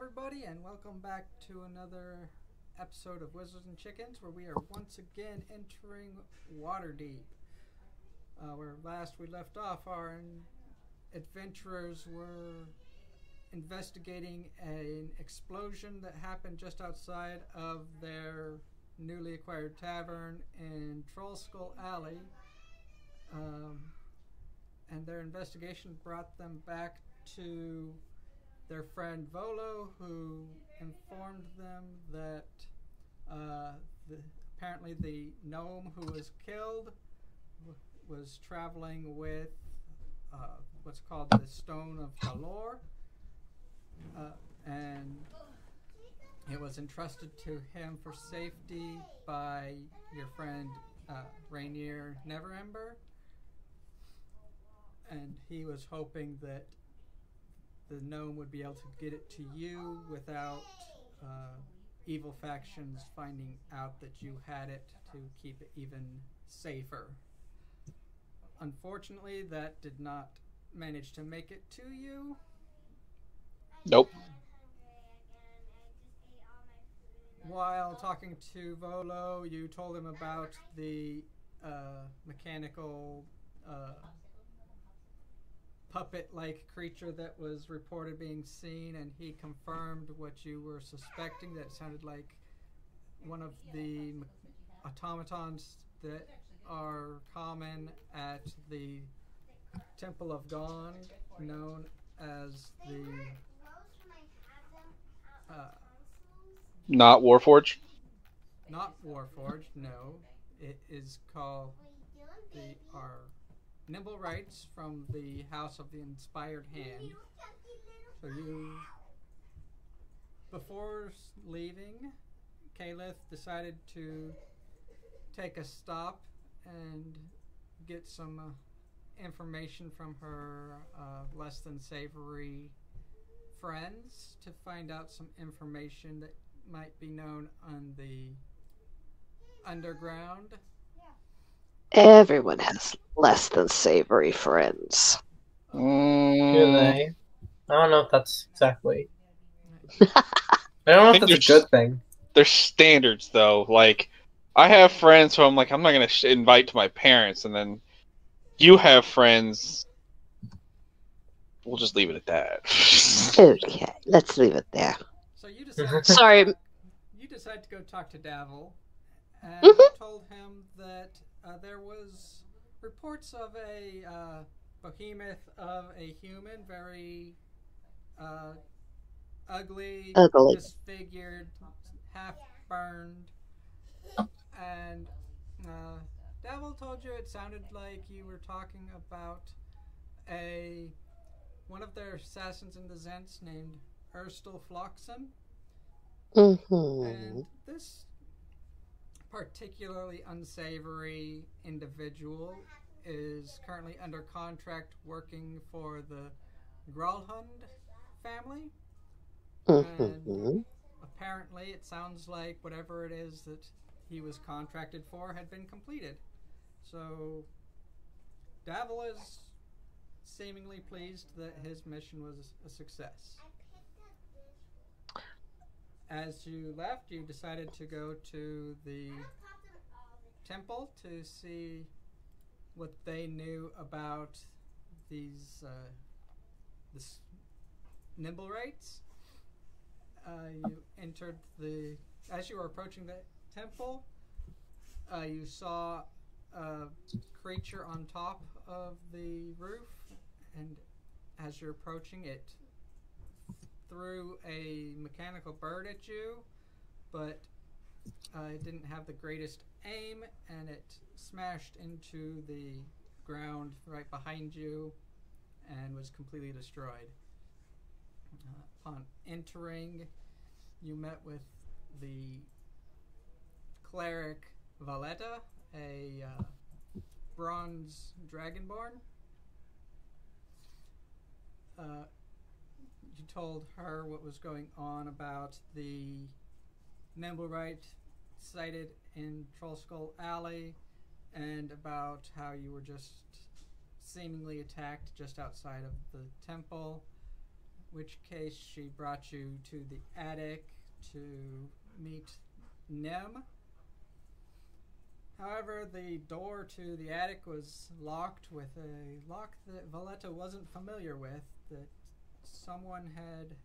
everybody, and welcome back to another episode of Wizards and Chickens, where we are once again entering Waterdeep. Where last we left off, our adventurers were investigating an explosion that happened just outside of their newly acquired tavern in Trollskull Alley. And their investigation brought them back to their friend Volo, who informed them that apparently the gnome who was killed was traveling with what's called the Stone of Galor, and it was entrusted to him for safety by your friend Rainier Neverember, and he was hoping that the gnome would be able to get it to you without evil factions finding out that you had it, to keep it even safer. Unfortunately, that did not manage to make it to you. Nope. While talking to Volo, you told him about the mechanical puppet-like creature that was reported being seen, and he confirmed what you were suspecting, that it sounded like one of the automatons that are common at the Temple of Dawn, known as the Not Warforge. not Warforged, no. It is called the Nimble Rights from the House of the Inspired Hand. So before leaving, Caliph decided to take a stop and get some information from her less than savory friends to find out some information that might be known on the underground. Everyone has less than savory friends. Do they? I don't know if that's exactly. I don't know if that's a good thing. There's standards, though. Like, I have friends who I'm like, I'm not going to invite to my parents, and then you have friends. We'll just leave it at that. Okay, let's leave it there. So you decided Sorry. You decided to go talk to Davil, and told him that there was reports of a behemoth of a human, very ugly, disfigured, half burned, and Davil told you it sounded like you were talking about one of their assassins in the Zents named Erstal Floxen. And this particularly unsavory individual is currently under contract working for the Gralhund family. And apparently it sounds like whatever it is that he was contracted for had been completed. So Davil is seemingly pleased that his mission was a success. As you left, you decided to go to the temple to see what they knew about these this nimble rates. You entered as you were approaching the temple, you saw a creature on top of the roof, and as you're approaching it, threw a mechanical bird at you, but it didn't have the greatest aim, and it smashed into the ground right behind you and was completely destroyed. Upon entering, you met with the cleric Valletta, a bronze dragonborn. You told her what was going on about the Nimblewright sighted in Trollskull Alley, and about how you were just seemingly attacked just outside of the temple which case she brought you to the attic to meet Nem. However, the door to the attic was locked with a lock that Valletta wasn't familiar with, that someone had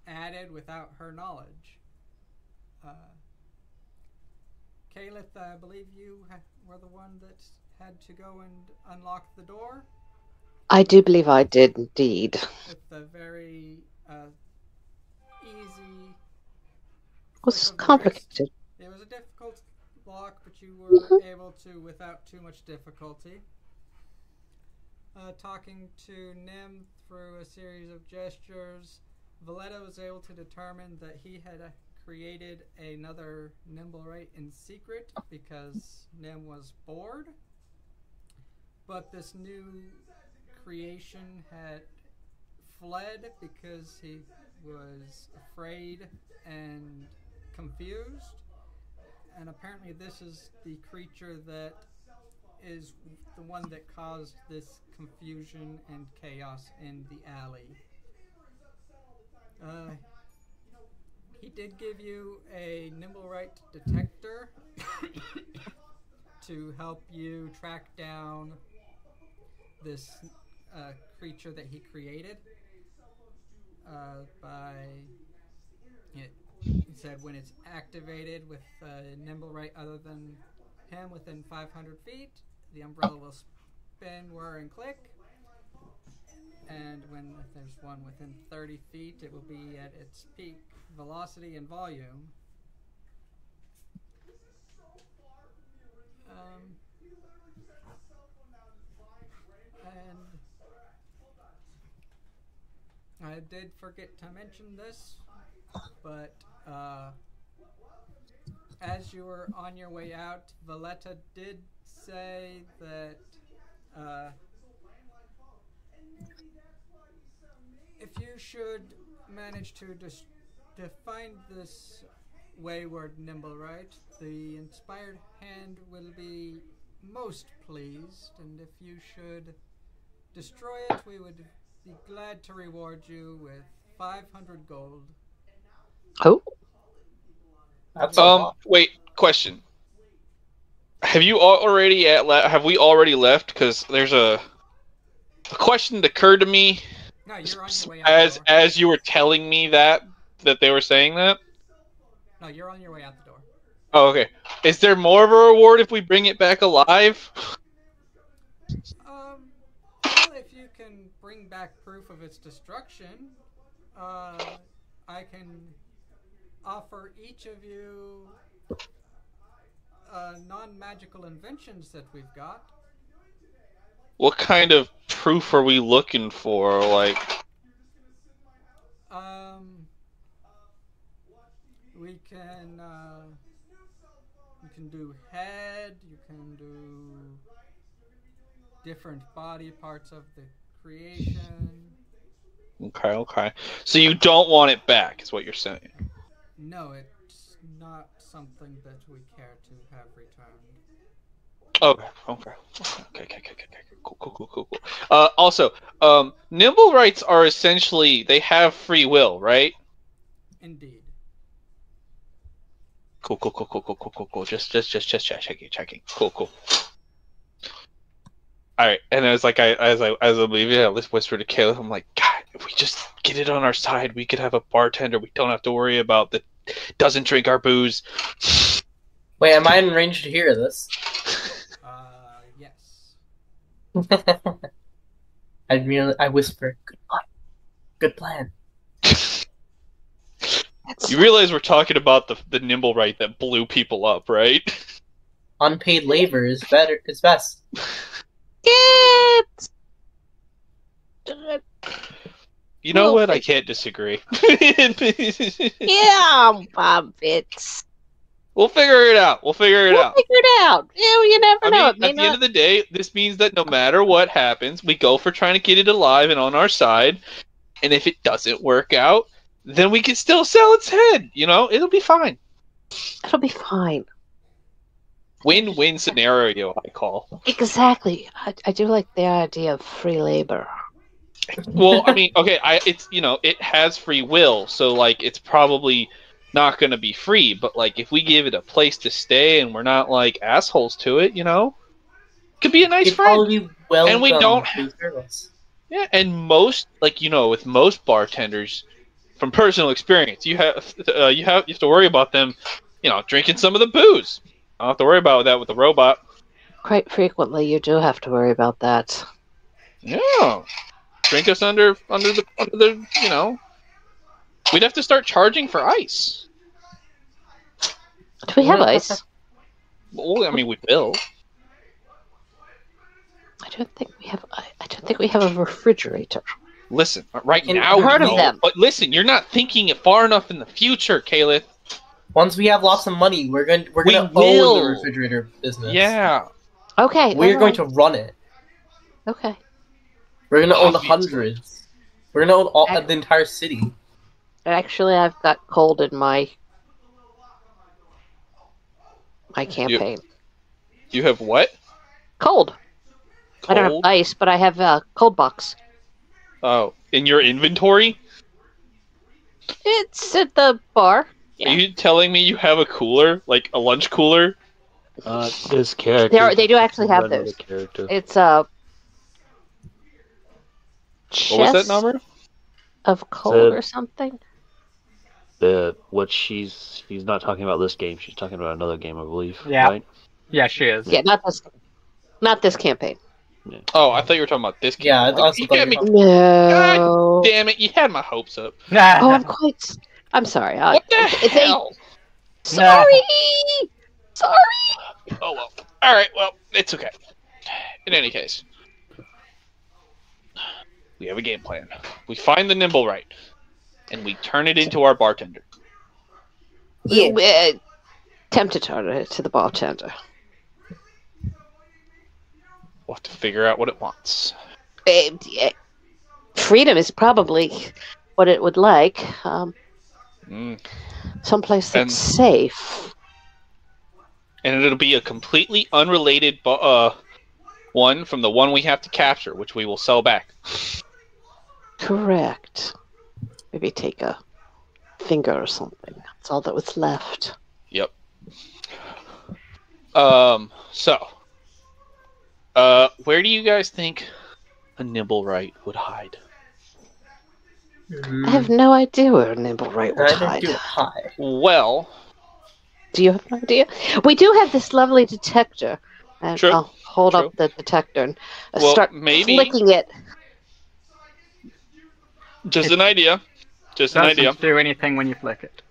added without her knowledge. Caliph, I believe you were the one that had to go and unlock the door? I do believe I did indeed. With a very easy... It was complicated. It was a difficult lock, but you were able to without too much difficulty. Talking to Nim through a series of gestures, Valletta was able to determine that he had created another Nimblewright in secret because Nim was bored. But this new creation had fled because he was afraid and confused. And apparently this is the creature that is the one that caused this confusion and chaos in the alley. He did give you a Nimblewright detector to help you track down this creature that he created. He said when it's activated with a Nimblewright other than him within 500 feet, the umbrella will spin, whir, and click. And when there's one within 30 feet, it will be at its peak velocity and volume. And I did forget to mention this, but as you were on your way out, Valletta did say that if you should manage to find this wayward Nimblewright, the inspired hand will be most pleased, and if you should destroy it, we would be glad to reward you with 500 gold. Oh. That's a lot. Wait, question. Have we already left? Because there's a question that occurred to me. No, you're on your way out the door. As you were telling me that they were saying that. No, you're on your way out the door. Oh, okay. Is there more of a reward if we bring it back alive? Well, if you can bring back proof of its destruction, I can offer each of you non-magical inventions that we've got. What kind of proof are we looking for? Like, we can you can do head, you can do different body parts of the creation. okay. So you don't want it back, is what you're saying? No, it's not something that we care to have returned. Okay. Cool. Also, Nimblewrights are essentially, they have free will, right? Indeed. Cool. Just checking. Cool. Alright, and as I'm leaving, I whisper to Caleb, I'm like, God, if we just get it on our side, we could have a bartender. We don't have to worry about that doesn't drink our booze. Wait, am I in range to hear this? Yes. I whisper, good plan. You realize we're talking about the Nimblewright that blew people up, right? Unpaid labor is better. It's best. You know what? I can't disagree. Yeah, Bob, it's... We'll figure it out. We'll figure it out. Yeah, well, you never know. At the end of the day, this means that no matter what happens, we go for trying to get it alive and on our side. And if it doesn't work out, then we can still sell its head. You know, it'll be fine. It'll be fine. Win-win scenario, I call. Exactly. I do like the idea of free labor. Well, I mean, okay, it's it has free will, so like it's probably not going to be free. But like if we give it a place to stay and we're not like assholes to it, could be a nice It'd friend. probably be welcome And we don't. to the service. Yeah, and most with most bartenders, from personal experience, you have to worry about them, drinking some of the booze. I don't have to worry about that with the robot. Quite frequently, you do have to worry about that. Yeah, drink us under the. We'd have to start charging for ice. Do we have ice? Well, I mean, we will. I don't think we have. I don't think we have a refrigerator. Listen, right And now, heard of them. But listen, you're not thinking it far enough in the future, Caleb. Once we have lots of money, we're gonna own will. the refrigerator business. Yeah. Okay. We're going to run it. Okay. We're gonna own Obviously. hundreds. We're gonna own the entire city. Actually, I've got cold in my campaign. You have what? Cold. I don't have Cold? ice, but I have a cold box. Oh, in your inventory? It's at the bar. Are you telling me you have a cooler, like a lunch cooler? This character. They do actually have another those. character. It's a What was that chest number? of cold Said- or something. What she's not talking about this game. She's talking about another game, I believe. Yeah. Right? Yeah, she is. Yeah, not this campaign. Oh, I thought you were talking about this game. Yeah, I Like, also you thought got you me. were No. Damn it! You had my hopes up. Oh, I'm sorry. What the it's hell? Sorry. Sorry. Oh well. All right. Well, it's okay. In any case, we have a game plan. We find the nimble right, and we turn it into our bartender. Yeah. Tempt it to the bartender. We'll have to figure out what it wants. Freedom is probably what it would like. Someplace that's And- safe. And it'll be a completely unrelated one from the one we have to capture, which we will sell back. Correct. Maybe take a finger or something. That's all that was left. Yep. So, where do you guys think a Nimblewright would hide? I have no idea where a Nimblewright would Neither hide. do I. Well, Do you have an idea? We do have this lovely detector. And True. I'll hold True. up the detector and Well, start maybe- flicking it. just an idea. Just an idea. Doesn't do anything when you flick it.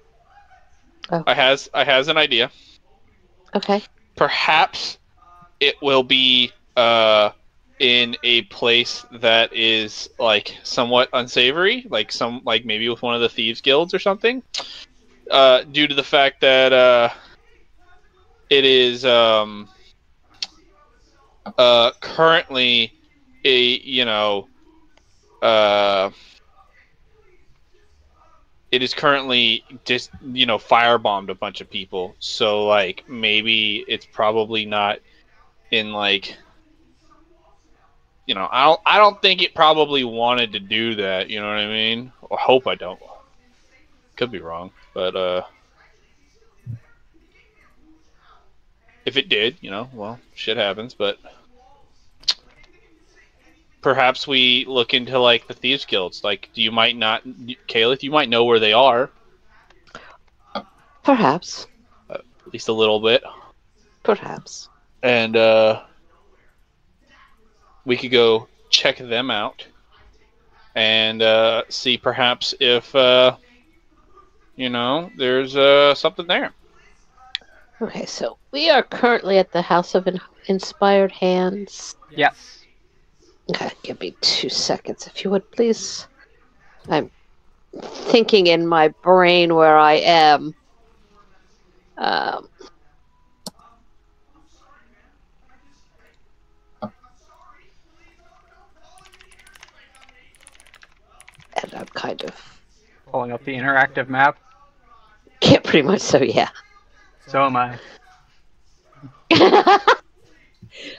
I has an idea. Okay. Perhaps it will be in a place that is like somewhat unsavory, like maybe with one of the thieves guilds or something. Due to the fact that it is currently it is currently just firebombed a bunch of people. So like maybe it's probably not in like I don't think it probably wanted to do that. You know what I mean? I hope I don't. Could be wrong, but if it did, well, shit happens. But perhaps we look into like the thieves guilds. Like, you might not, Calith, you might know where they are, Perhaps. at least a little bit, Perhaps. and we could go check them out and see perhaps if there's something there. Okay, so we are currently at the House of Inspired Hands. Yes. Okay, give me 2 seconds, if you would, please. I'm thinking in my brain where I am. And I'm kind of... Pulling up the interactive map. Yeah, pretty much so, yeah. So am I.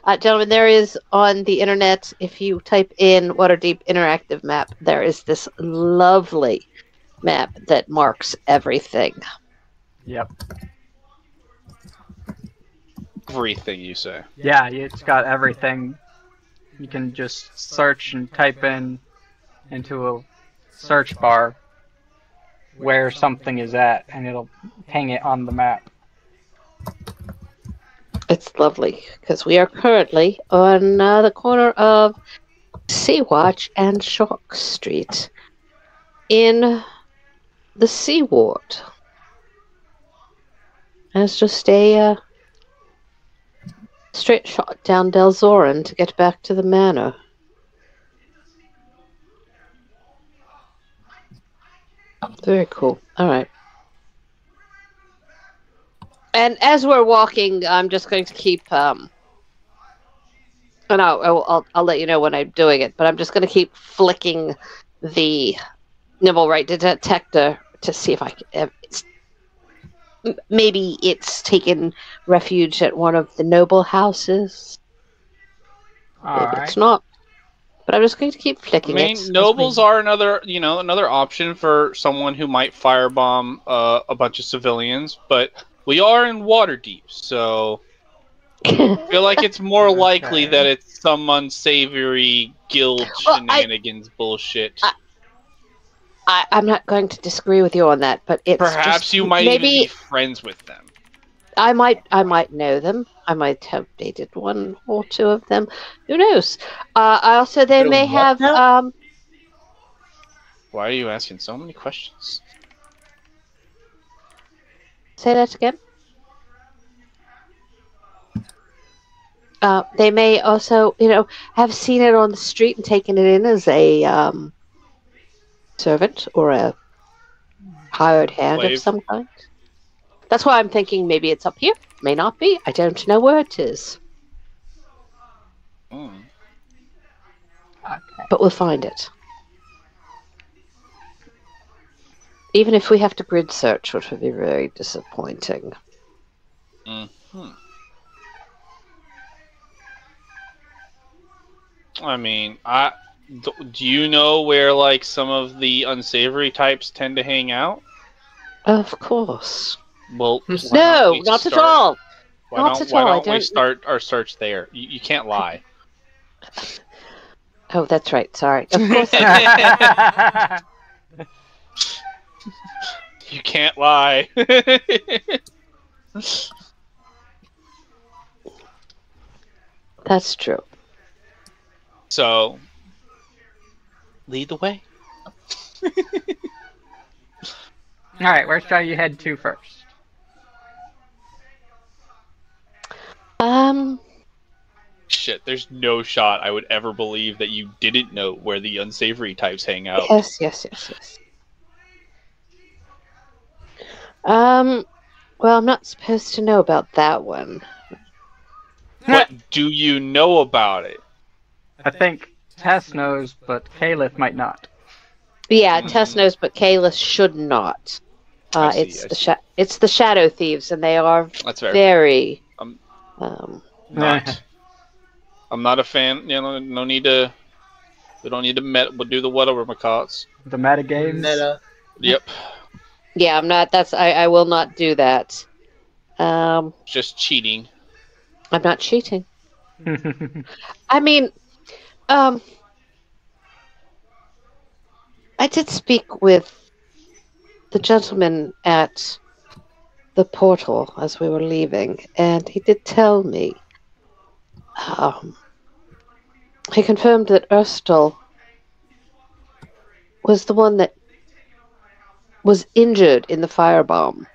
Gentlemen, there is on the internet, if you type in Waterdeep interactive map, there is this lovely map that marks everything. Yep. Everything you say. Yeah, it's got everything. You can just search and type into a search bar where something is at, and it'll hang it on the map. It's lovely because we are currently on the corner of Sea-Watch and Shark Street in the Sea Ward. And it's just a straight shot down Del Zoran to get back to the manor. Very cool. All right. And as we're walking, I'm just going to keep. And I'll let you know when I'm doing it. But I'm just going to keep flicking the nibble right detector to see if I can. Maybe it's taken refuge at one of the noble houses. Maybe it's not. But I'm just going to keep flicking I mean, it. nobles are another option for someone who might firebomb a bunch of civilians, but we are in Waterdeep, so I feel like it's more likely that it's some unsavory guild shenanigans bullshit. I'm not going to disagree with you on that, but it's perhaps just, you might even be friends with them. I might know them. I might have dated one or two of them. Who knows? Also, they may have. Why are you asking so many questions? Say that again. They may also, have seen it on the street and taken it in as a servant or a hired hand of some kind. That's why I'm thinking maybe it's up here. May not be. I don't know where it is. Okay. But we'll find it. Even if we have to grid search, which would be very disappointing. I mean, do you know where like some of the unsavory types tend to hang out? Of course. Well, no, not at all. Why don't we start our search there? You can't lie. Oh, that's right. Sorry. Of course. You can't lie. That's true. So, lead the way. Alright, where shall you head to first? Shit, there's no shot I would ever believe that you didn't know where the unsavory types hang out. Yes. Well, I'm not supposed to know about that one. But do you know about it? I think Tess knows, but Caliph might not. Yeah, Tess knows, but Kalis should not. It's the Shadow Thieves, and they are very. I'm not a fan. No need to. We don't need to we'll do the whatever McCots. The meta games. Yep. Yeah, I'm not. I will not do that. Just cheating. I'm not cheating. I mean, I did speak with the gentleman at the portal as we were leaving, and he did tell me. He confirmed that Erstal was the one that was injured in the firebomb,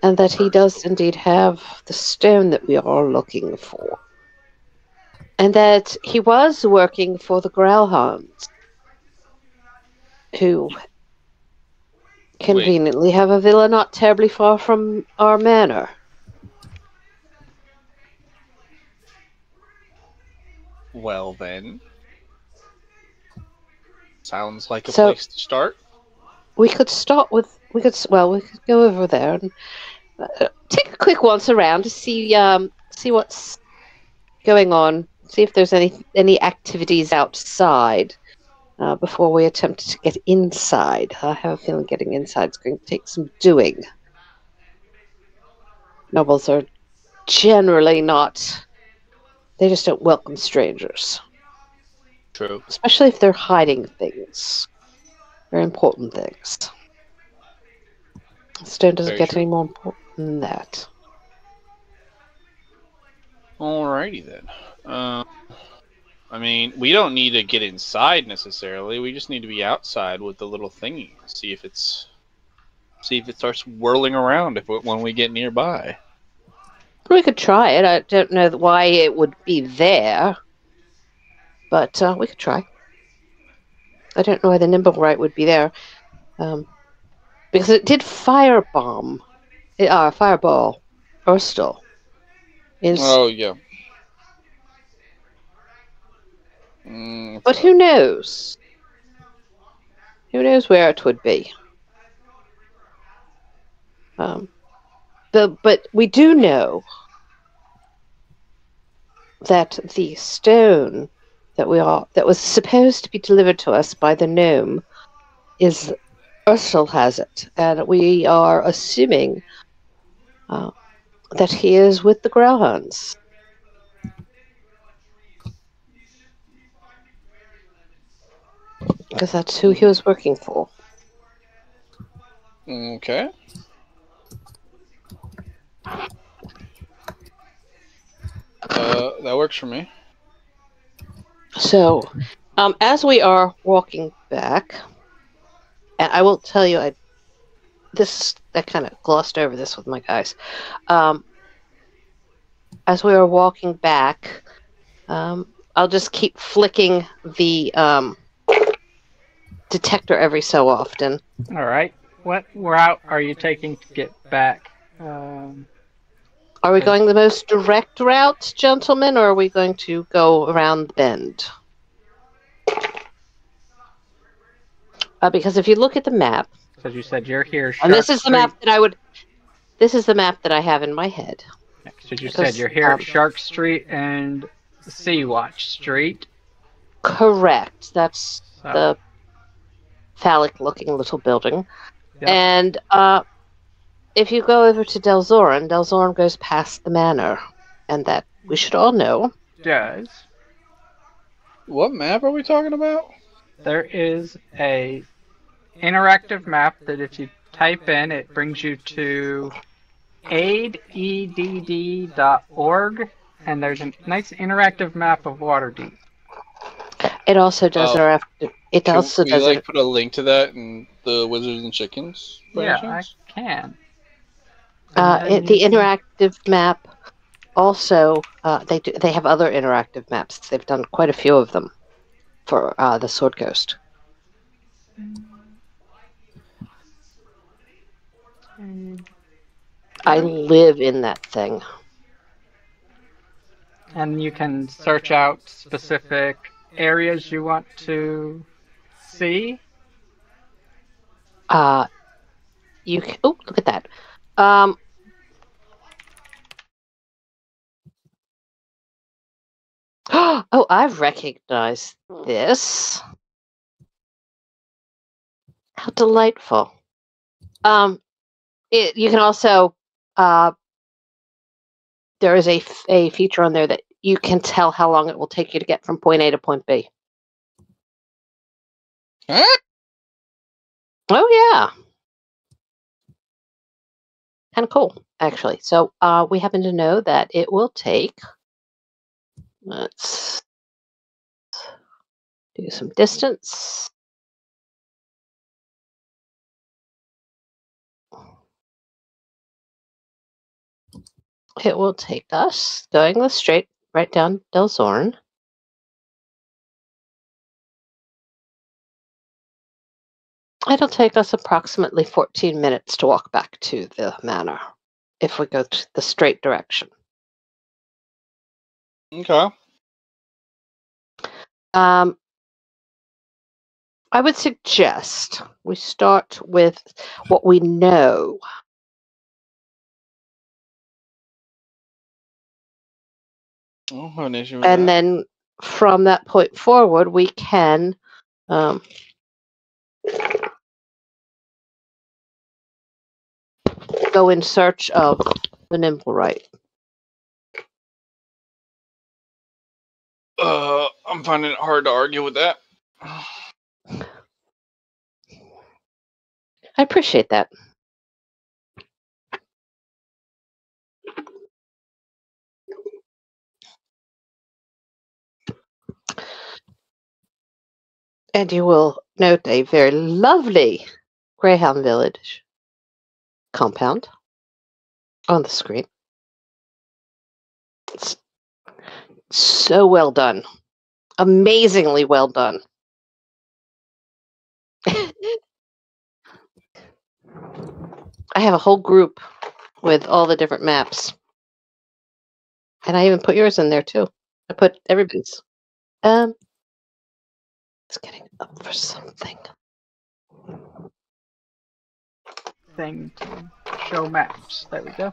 and that he does indeed have the stone that we are looking for, and that he was working for the Growlhounds, who conveniently have a villa not terribly far from our manor. Well then, sounds like a place to start. We could start with we could go over there and take a quick once around to see what's going on, see if there's any activities outside before we attempt to get inside. I have a feeling getting inside is going to take some doing. Nobles are generally not. They just don't welcome strangers. True. Especially if they're hiding things. Very important things. Stone doesn't Very get true. any more important than that. Alrighty then. I mean, we don't need to get inside necessarily. We just need to be outside with the little thingy. See if it starts whirling around when we get nearby. We could try it. I don't know why it would be there, but we could try. I don't know why the Nimblewright would be there, because it did fireball Urstal. Oh yeah. But who knows? Who knows where it would be? But we do know that the stone that was supposed to be delivered to us by the gnome is Urstal has it, and we are assuming that he is with the Growlhounds. Because that's who he was working for. Okay. That works for me. So, as we are walking back, and I will tell you, I kind of glossed over this with my guys. As we are walking back, I'll just keep flicking the detector every so often. All right. What route are you taking to get back? Are we going the most direct route, gentlemen, or are we going to go around the bend? Because if you look at the map, Because you said you're here. and this is the map that This is the map that I have in my head. Because you said you're here at Shark Street and Sea Watch Street. Correct. That's the phallic-looking little building. Yep. And if you go over to Delzoran goes past the manor, and that we should all know. Does. What map are we talking about? There is a interactive map that if you type in, it brings you to aidedd.org, and there's a nice interactive map of Waterdeep. It also does It also does like put a link to that in the Wizards and Chickens? Yeah, I can. The interactive map also they have other interactive maps. They've done quite a few of them for the Sword Coast. I live in that thing. And you can search out specific areas you want to see. You can, look at that. Oh, I've recognized this. How delightful. You can also there is a feature on there that you can tell how long it will take you to get from point A to point B. Huh? Oh yeah. Kind of cool, actually. So we happen to know that it will take. Let's do some distance. It will take us going right down Delzoran. It'll take us approximately 14 minutes to walk back to the manor if we go to the straight direction. Okay. I would suggest we start with what we know. I don't have an issue with And that. then from that point forward, we can go in search of the nimble right. I'm finding it hard to argue with that. I appreciate that. And you will note a very lovely Greyhound Village compound on the screen. It's so well done. Amazingly well done. I have a whole group with all the different maps. And I even put yours in there too. I put everybody's. It's getting up for something. Thing to show maps. There we go.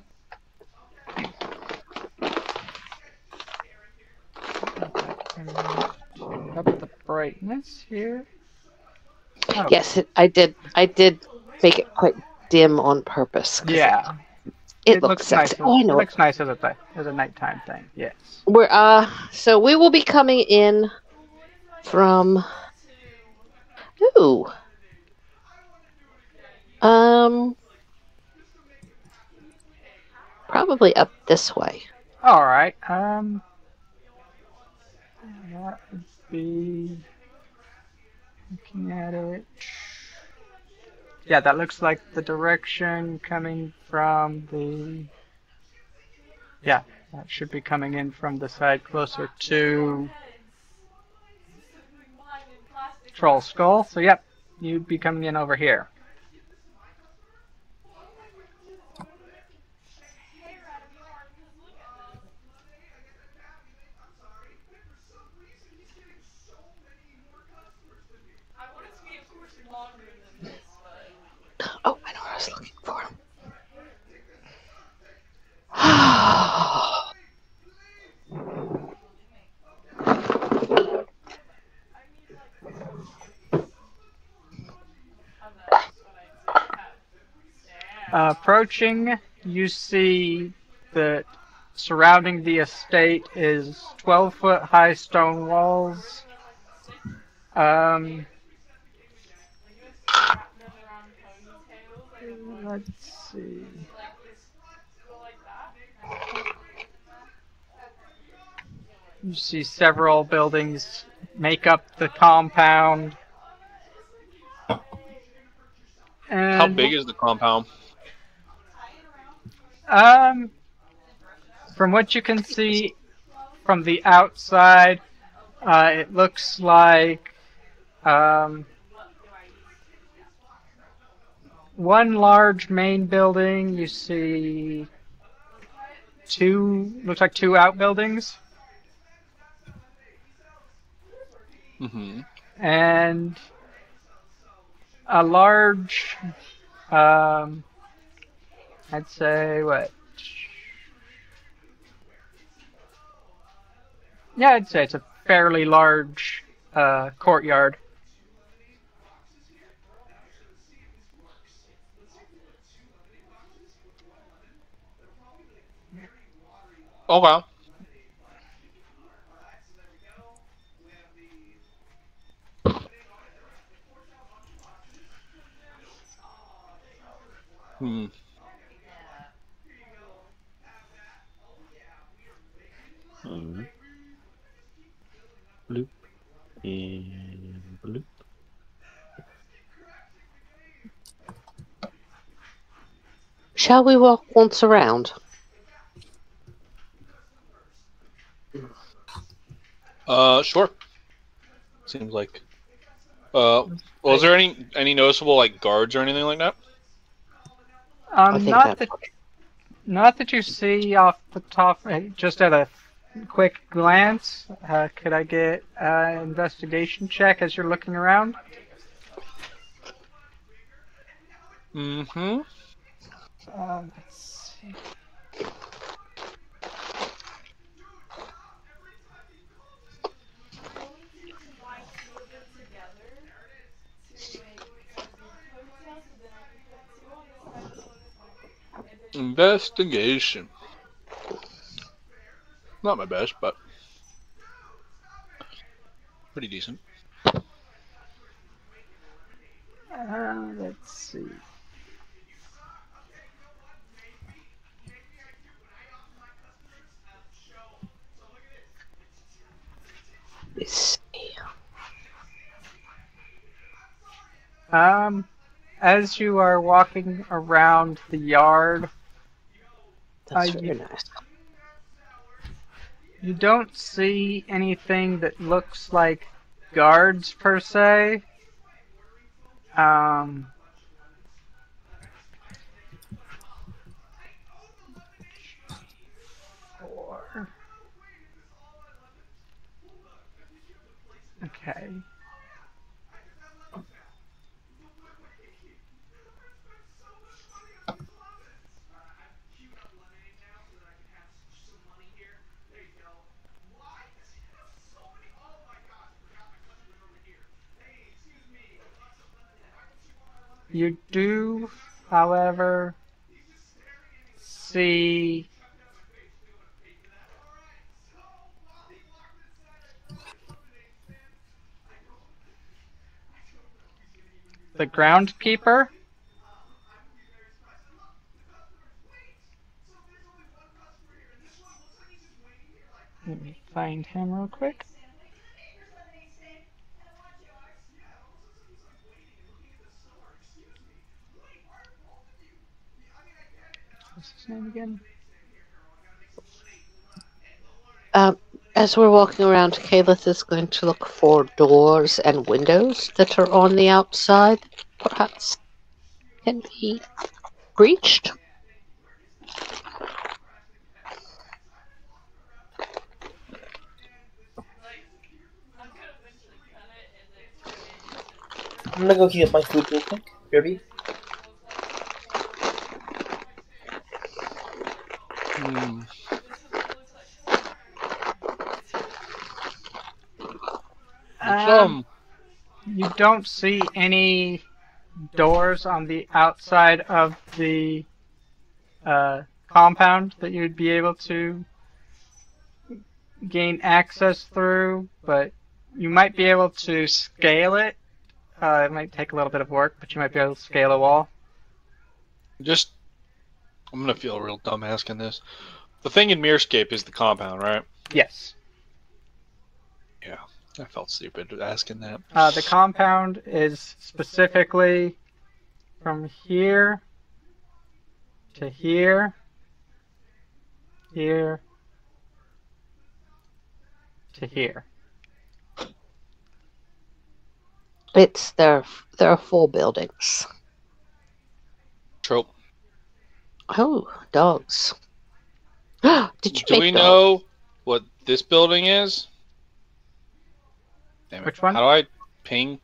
Up the brightness here. Oh. Yes, I did make it quite dim on purpose. Yeah. It looks sexy. nice. I know. It looks nice as a nighttime thing. Yes. So we will be coming in from probably up this way. All right. That would be looking at it. Yeah, that looks like the direction coming from the. Yeah, that should be coming in from the side closer to Troll Skull. So, yep, you'd be coming in over here. Oh, I know what I was looking for. Approaching, you see that surrounding the estate is 12-foot high stone walls. Let's see. You see several buildings make up the compound. And, How big is the compound? From what you can see from the outside, it looks like one large main building. You see looks like two outbuildings. Mm-hmm. And a large, I'd say what? Yeah, I'd say it's a fairly large courtyard. Okay. Hmm. Bloop. And bloop. Shall we walk once around? Sure. Seems like. Was there any noticeable like guards or anything like that? Not that you see off the top, just at a quick glance. Could I get an investigation check as you're looking around? Mm-hmm. Let's see. Investigation. Not my best, but pretty decent. Let's see. Let's see. As you are walking around the yard, That's you- very nice. you don't see anything that looks like guards per se. Four. Okay. You do, however, see the groundkeeper. Let me find him real quick. What's his name again? As we're walking around, Caleth is going to look for doors and windows that are on the outside, perhaps can be breached. I'm gonna go get my food real quick. Kirby? You don't see any doors on the outside of the compound that you'd be able to gain access through, but you might be able to scale it. It might take a little bit of work, but you might be able to scale a wall. I'm gonna feel real dumb asking this. The thing in Mirrorscape is the compound, right? Yes. Yeah, I felt stupid asking that. The compound is specifically from here to here, here to here. There are 4 buildings. Trope. Oh, dogs. Did you Do make we dogs? know what this building is? Damn it. Which one? How do I ping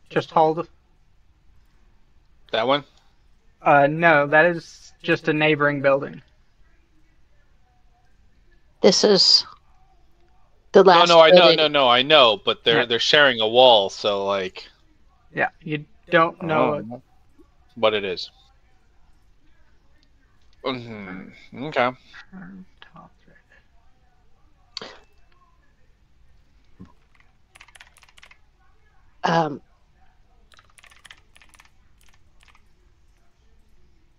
Just hold. that one? No, that is just a neighboring building. This is the last No, I building. I know, but Yeah. they're sharing a wall, so like. Yeah, you don't know. Oh, what it is. Okay.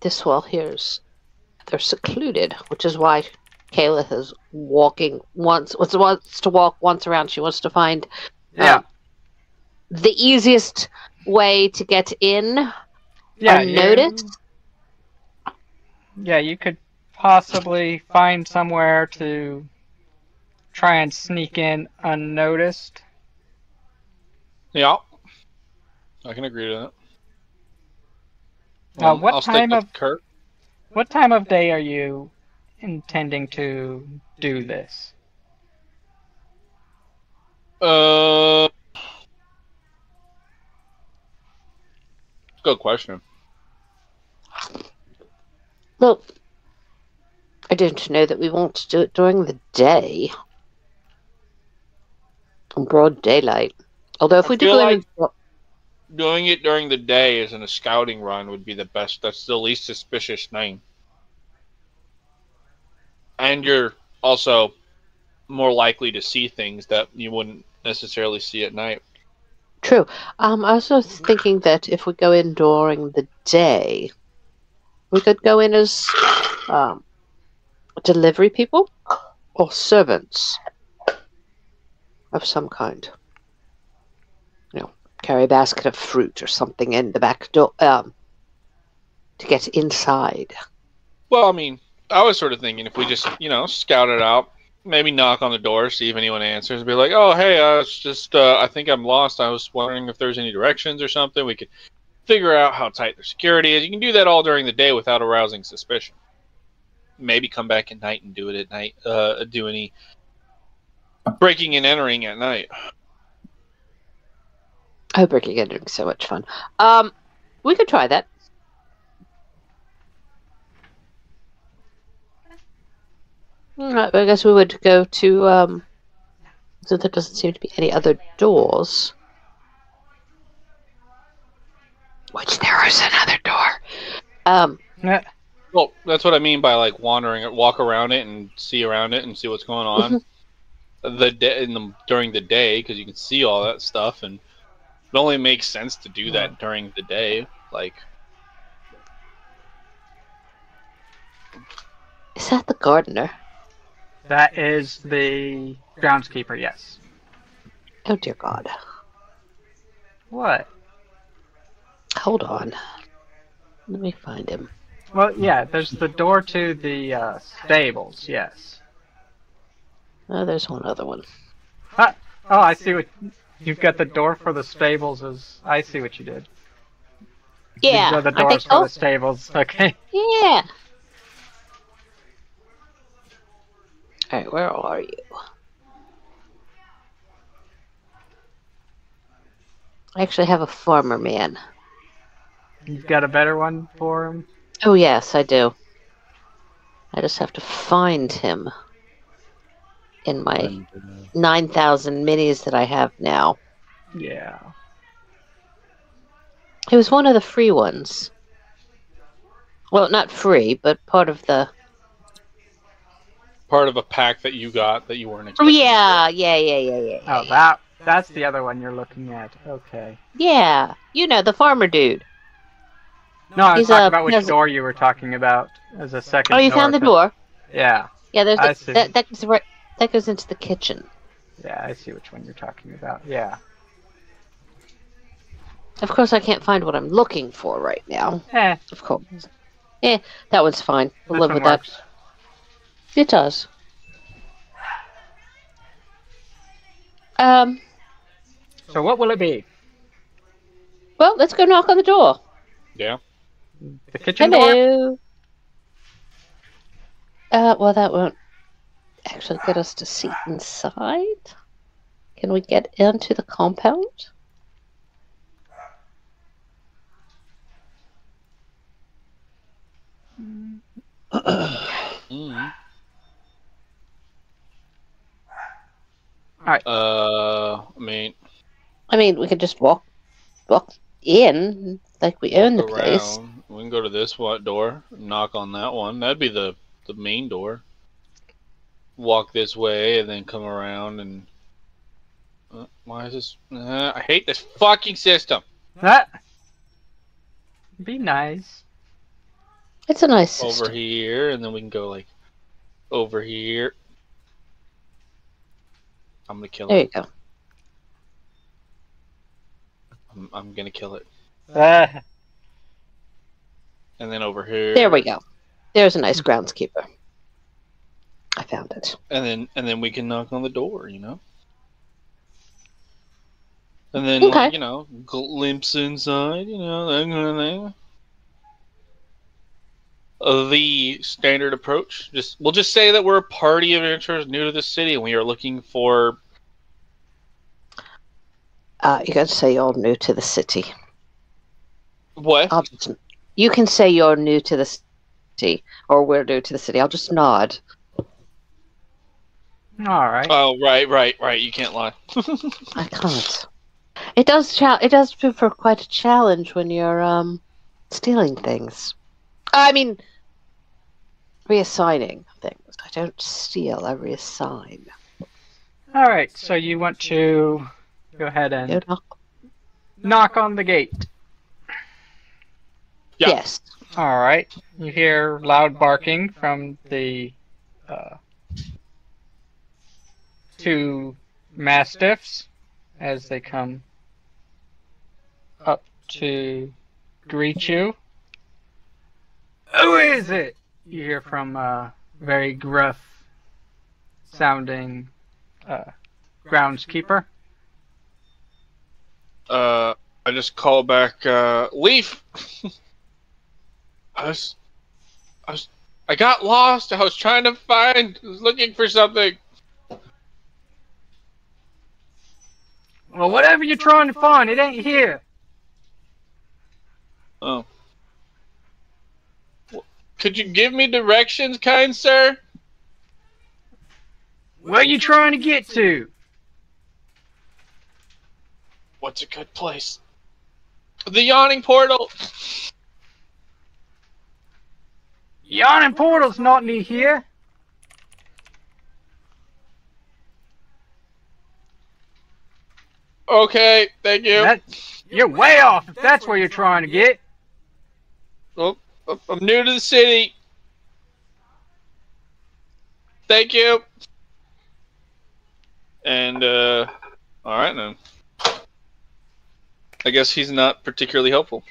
This wall here's they're secluded, which is why Caleth is walking wants to walk once around. She wants to find Yeah. The easiest way to get in Yeah, unnoticed. you could possibly find somewhere to try and sneak in unnoticed. Yeah. I can agree to that. What I'll time stick with of Kurt. what time of day are you intending to do this? Good question. Well, I didn't know that we want to do it during the day. In broad daylight. Although if I we do feel go like in... doing it during the day as in a scouting run would be the best. That's the least suspicious thing. And you're also more likely to see things that you wouldn't necessarily see at night. True. I was also thinking that if we go in during the day, we could go in as delivery people or servants of some kind. Carry a basket of fruit or something in the back door to get inside. Well, I mean, I was sort of thinking if we just, scout it out, maybe knock on the door, see if anyone answers, be like, oh, hey, I was just, I think I'm lost. I was wondering if there's any directions or something. We could figure out how tight their security is. You can do that all during the day without arousing suspicion. Maybe come back at night and do it at night, do any breaking and entering at night. Oh, breaking and entering, so much fun. We could try that. Alright, I guess we would go to, so there doesn't seem to be any other doors. Which there is another door. Yeah. Well, that's what I mean by like wandering it, walk around it and see around it and see what's going on. During the day, because you can see all that stuff, and it only makes sense to do that during the day. Like, Is that the gardener? That is the groundskeeper, yes. Oh dear God. What? Hold on. Let me find him. Well, yeah, there's the door to the stables, yes. Oh, there's one other one. Ah, oh, I see what... You've got the door for the stables as... I see what you did. Yeah. These are the doors for the stables, okay. Yeah. Alright, where are you? I actually have a farmer man. You've got a better one for him? Oh yes, I do. I just have to find him in my 9,000 minis that I have now. Yeah. It was one of the free ones. Well, not free, but part of the... part of a pack that you got that you weren't Oh, expecting. yeah. Oh, that's the other one you're looking at. Okay. Yeah, the farmer dude. No, I was He's talking a about which peasant. door you were talking about as a second. Oh, you found the door? Yeah. Yeah, there's I see. that goes right. That goes into the kitchen. Yeah, I see which one you're talking about. Yeah. Of course, I can't find what I'm looking for right now. Of course. That one's fine. We'll live with that. Works. It does. So what will it be? Well, let's go knock on the door. Yeah. The kitchen door? Hello. Well, that won't actually get us to see inside. Can we get into the compound? Alright. I mean, we could just walk in like we own the Walk place. around. We can go to this door, knock on that one. That'd be the main door. Walk this way and then come around and... why is this... I hate this fucking system! Be nice. It's a nice system. Over here, and then we can go, like, over here. I'm gonna kill There you it. go. I'm gonna kill it. Ah. And then over here. There we go. There's a nice groundskeeper. I found it. And then we can knock on the door, And then, Okay. like, glimpse inside, that kind of thing. The standard approach. We'll just say that we're a party of adventurers new to the city, and we are looking for... You got to say you're new to the city. What? You can say you're new to the city, or we're new to the city. I'll just nod. Alright. Oh, right. You can't lie. I can't. It does prove for quite a challenge when you're stealing things. I mean, reassigning things. I don't steal, I reassign. Alright, so you want to go ahead and Go knock. knock on the gate. Yeah. Yes. Alright, you hear loud barking from the two mastiffs as they come up to greet you. Who is it? You hear from a very gruff sounding groundskeeper. I just call back, Leaf. I got lost. I was trying to I was looking for something. Well, whatever you're trying to find, it ain't here. Oh. Could you give me directions, kind sir? Where you trying to get to? What's a good place? The yawning portal. Yawning portal's not near here. Okay, thank you. You're way off if that's where you're trying to get. Oh, I'm new to the city. Thank you. And, alright then. I guess he's not particularly helpful.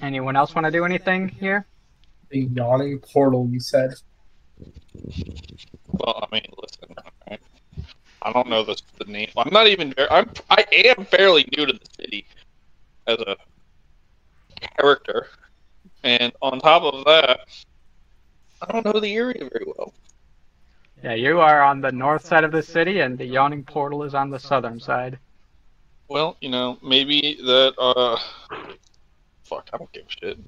Anyone else want to do anything here? The yawning portal, you said. Well, I mean, listen, alright. I don't know the name. I'm not even I am fairly new to the city as a character. And on top of that, I don't know the area very well. Yeah, you are on the north side of the city, and the yawning portal is on the southern side. Well, you know, maybe that, fuck, I don't give a shit.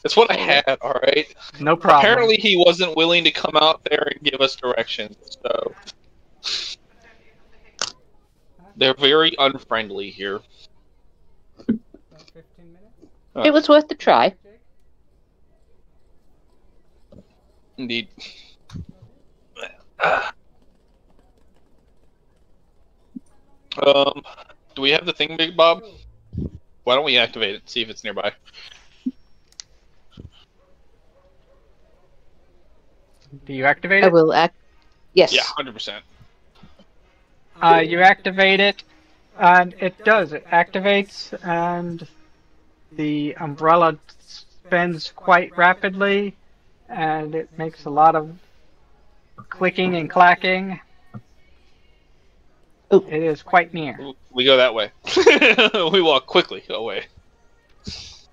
That's what I had, alright? No problem. Apparently he wasn't willing to come out there and give us directions, so... They're very unfriendly here. About 15 minutes. It was worth the try. Indeed. Do we have the thing, Big Bob? Why don't we activate it and see if it's nearby? Do you activate I it? will act. Yes. Yeah, 100%. You activate it, and it does. It activates, and the umbrella spins quite rapidly, and it makes a lot of clicking and clacking. Ooh. It is quite near. We go that way. We walk quickly away.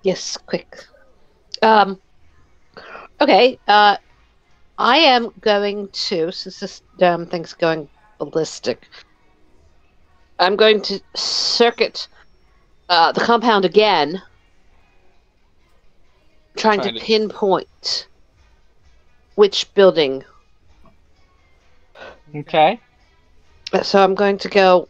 Yes, quick. Okay, I am going to, since this damn thing's going ballistic, I'm going to circuit the compound again, trying to pinpoint which building. Okay. So I'm going to go.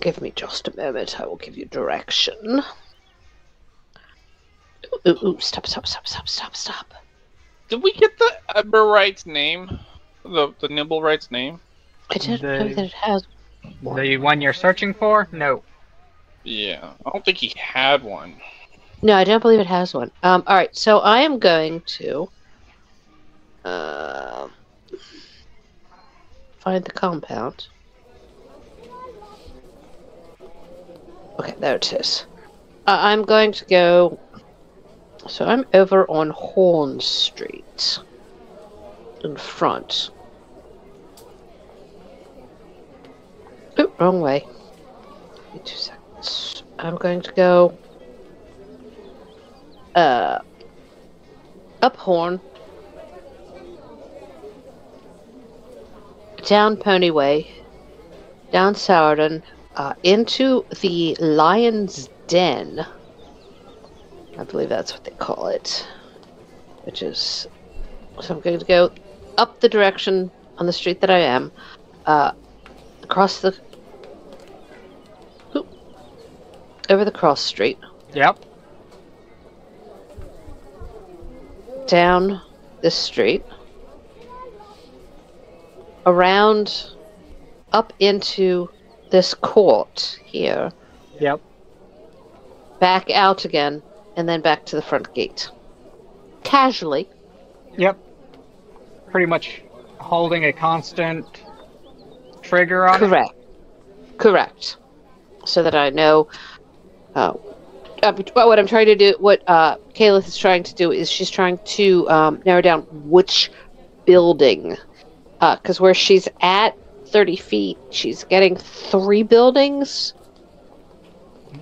Give me just a moment. I will give you direction. Ooh, stop. Did we get the Eberwright's name? The Nimblewright's name? I don't know that it has. The one you're searching for? No. Yeah, I don't think he had one. No, I don't believe it has one. Alright, so I am going to find the compound. Okay, there it is. I'm going to go. So I'm over on Horn Street in front. Oh, wrong way. Give me 2 seconds. I'm going to go up Horn, down Pony Way, down Sourden, into the Lion's Den. I believe that's what they call it. Which is... So I'm going to go up the direction on the street that I am, across the over the cross street, Yep. down this street, around, up into this court here, Yep. back out again, and then back to the front gate. Casually. Yep. Pretty much holding a constant trigger on it. Correct. So that I know. What I'm trying to do, what Kayla is trying to do, is she's trying to narrow down which building. Because where she's at 30 feet, she's getting 3 buildings.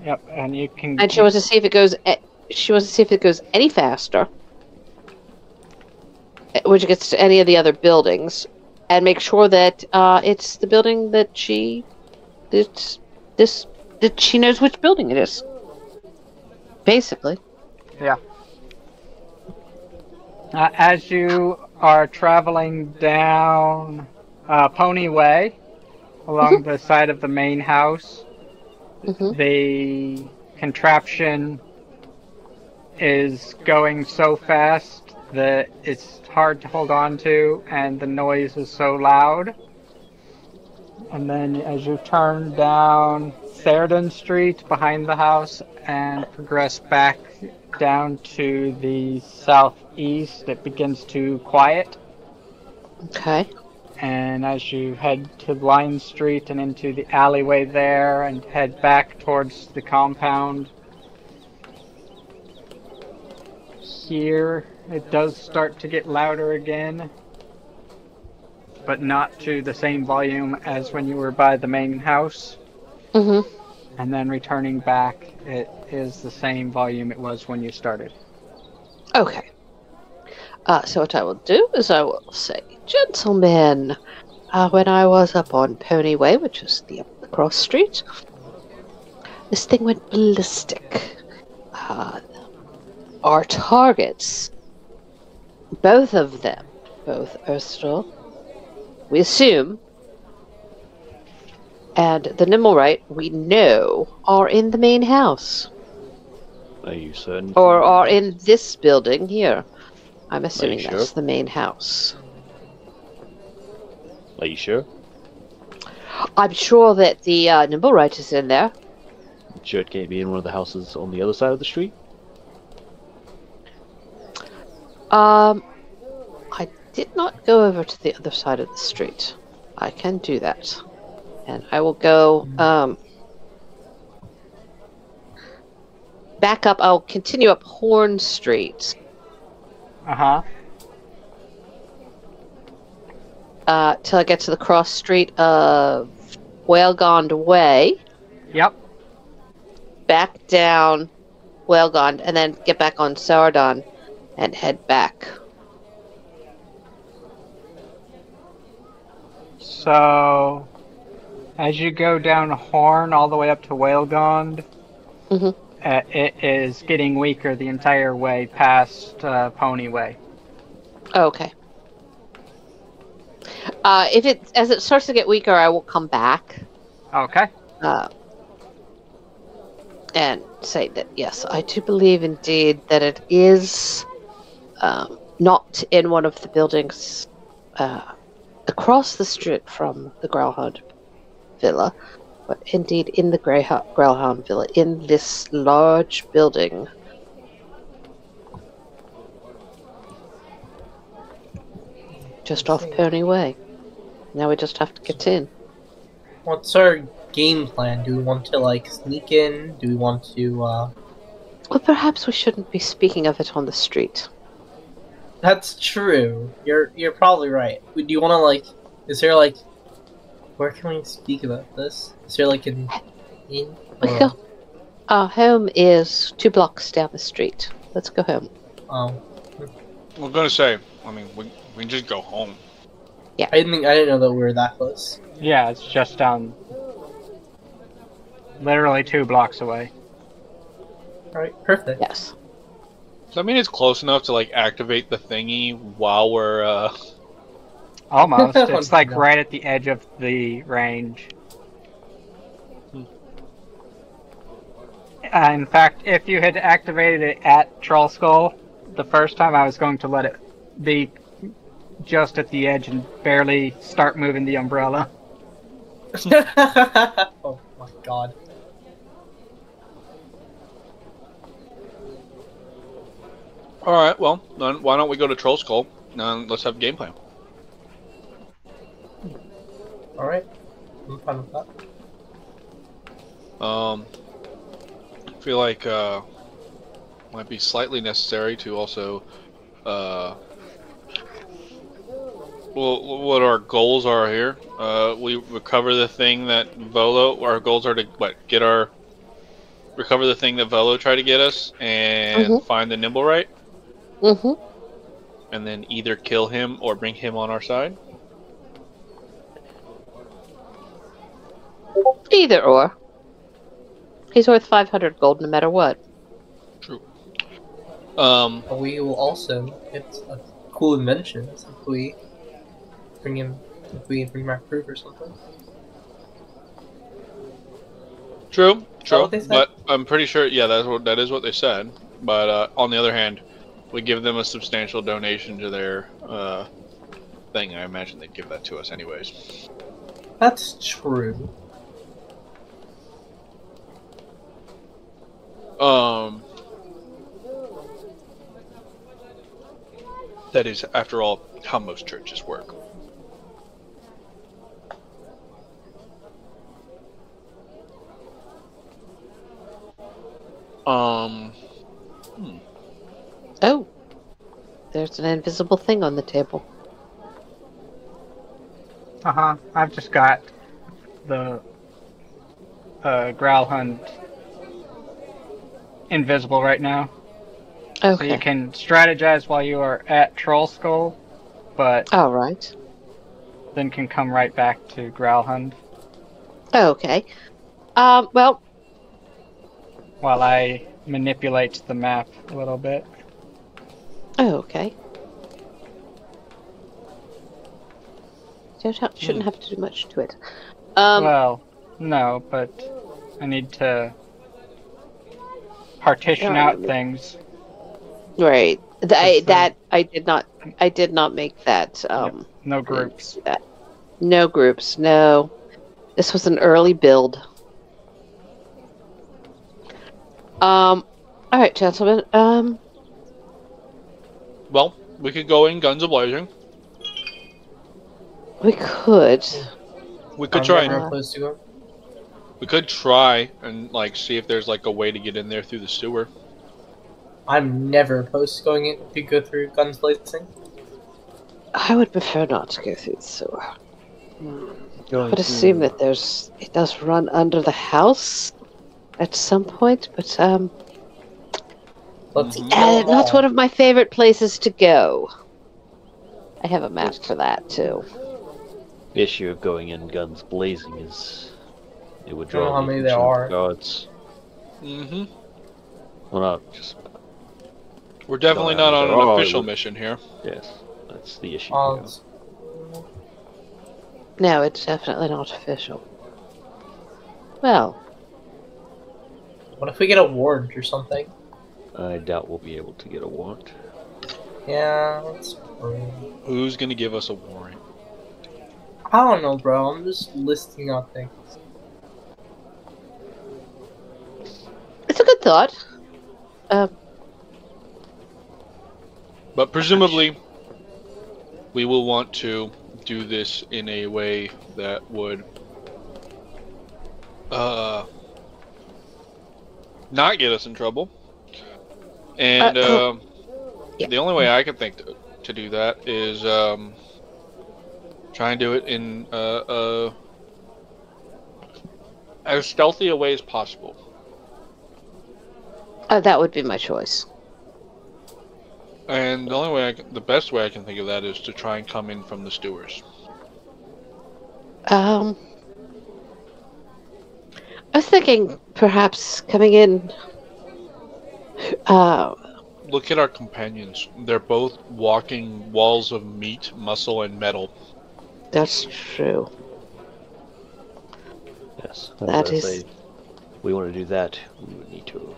Yep, and you can. And she wants to see if it goes. She wants to see if it goes any faster, which gets to any of the other buildings, and make sure that it's the building that that she knows which building it is. Basically. Yeah. As you are traveling down Pony Way along the side of the main house, the contraption is going so fast that it's hard to hold on to, and the noise is so loud. And then as you turn down Sheridan Street behind the house and progress back down to the southeast, it begins to quiet. Okay. And as you head to Line Street and into the alleyway there and head back towards the compound, here it does start to get louder again, but not to the same volume as when you were by the main house. And then returning back, it is the same volume it was when you started. Okay. So what I will do is I will say, gentlemen, when I was up on Pony Way, which is the cross street, this thing went ballistic. Our targets, both of them, both Urstel, we assume, and the Nimblewright, we know, are in the main house. Are you certain? Or are in this building here. I'm assuming sure? that's the main house. Are you sure? I'm sure that the Nimblewright is in there. Sure it can't be in one of the houses on the other side of the street? I did not go over to the other side of the street. I can do that. And I will go, back up. I'll continue up Horn Street. Till I get to the cross street of Whalegond Way. Yep. Back down Whalegond, and then get back on Saurodon and head back. So, as you go down Horn all the way up to Whalegond, it is getting weaker the entire way past Pony Way. Okay. As it starts to get weaker, I will come back. Okay. And say that, yes, I do believe indeed that it is not in one of the buildings across the street from the Growlhound Villa, but indeed in the Growlhound Villa, in this large building. Just off Pony Way. Now we just have to get in. What's our game plan? Do we want to, like, sneak in? Do we want to, Well, perhaps we shouldn't be speaking of it on the street. That's true. You're probably right. Do you want to, like... Is there, like... Where can we speak about this? Is there, like, an inn? Or... Our home is 2 blocks down the street. Let's go home. We're gonna say, I mean, we can just go home. Yeah. I didn't know that we were that close. Yeah, it's just down... literally 2 blocks away. Alright, perfect. Yes. So I mean, it's close enough to like activate the thingy while we're Almost. It's like No. right at the edge of the range. In fact, if you had activated it at Troll Skull the first time, I was going to let it be just at the edge and barely start moving the umbrella. Oh my god. Alright, well, then why don't we go to Troll Skull and let's have a game plan. Alright. I'm fine with that. I feel like might be slightly necessary to also what our goals are here. We recover the thing that Volo. Our goals are to recover the thing that Volo tried to get us and find the Nimblewright. Mm-hmm. And then either kill him or bring him on our side. Either or. He's worth 500 gold no matter what. True. We will also get a cool invention if we bring back proof or something. True. what they said? But I'm pretty sure. Yeah, that is what they said. But on the other hand, we give them a substantial donation to their thing. I imagine they'd give that to us anyways. That's true. That is, after all, how most churches work. Oh. There's an invisible thing on the table. I've just got the Growlhund invisible right now. Okay. So you can strategize while you are at Troll Skull, but All right. then can come right back to Growlhund Okay. Well, while I manipulate the map a little bit. okay. Shouldn't have to do much to it. Well, no, but I need to partition out things. Right. I did not make that. No groups. No groups. No. This was an early build. All right, gentlemen. Well, we could go in guns a-blazing. We could. We could try. Never opposed to go. We could try and see if there's a way to get in there through the sewer. I'm never opposed to go through guns blazing. I would prefer not to go through the sewer. I would assume that it does run under the house at some point, but not one of my favorite places to go. I have a map for that too. The issue of going in guns blazing is it would I don't know draw how the many attention there of are. guards. Well, not just. We're definitely not on an official mission here. Yes, that's the issue. No, it's definitely not official. Well, what if we get a warrant or something? I doubt we'll be able to get a warrant. Yeah, that's true. Who's gonna give us a warrant? I don't know, bro. I'm just listing out things. it's a good thought. But presumably, we will want to do this in a way that would not get us in trouble. And Yeah. the only way I can think to do that is try and do it in as stealthy a way as possible. That would be my choice. And the only way, the best way I can think of that is to try and come in from the sewers. I was thinking perhaps coming in. Look at our companions. They're both walking walls of meat, muscle, and metal. That's true. Yes. That is. Say, we want to do that. We would need to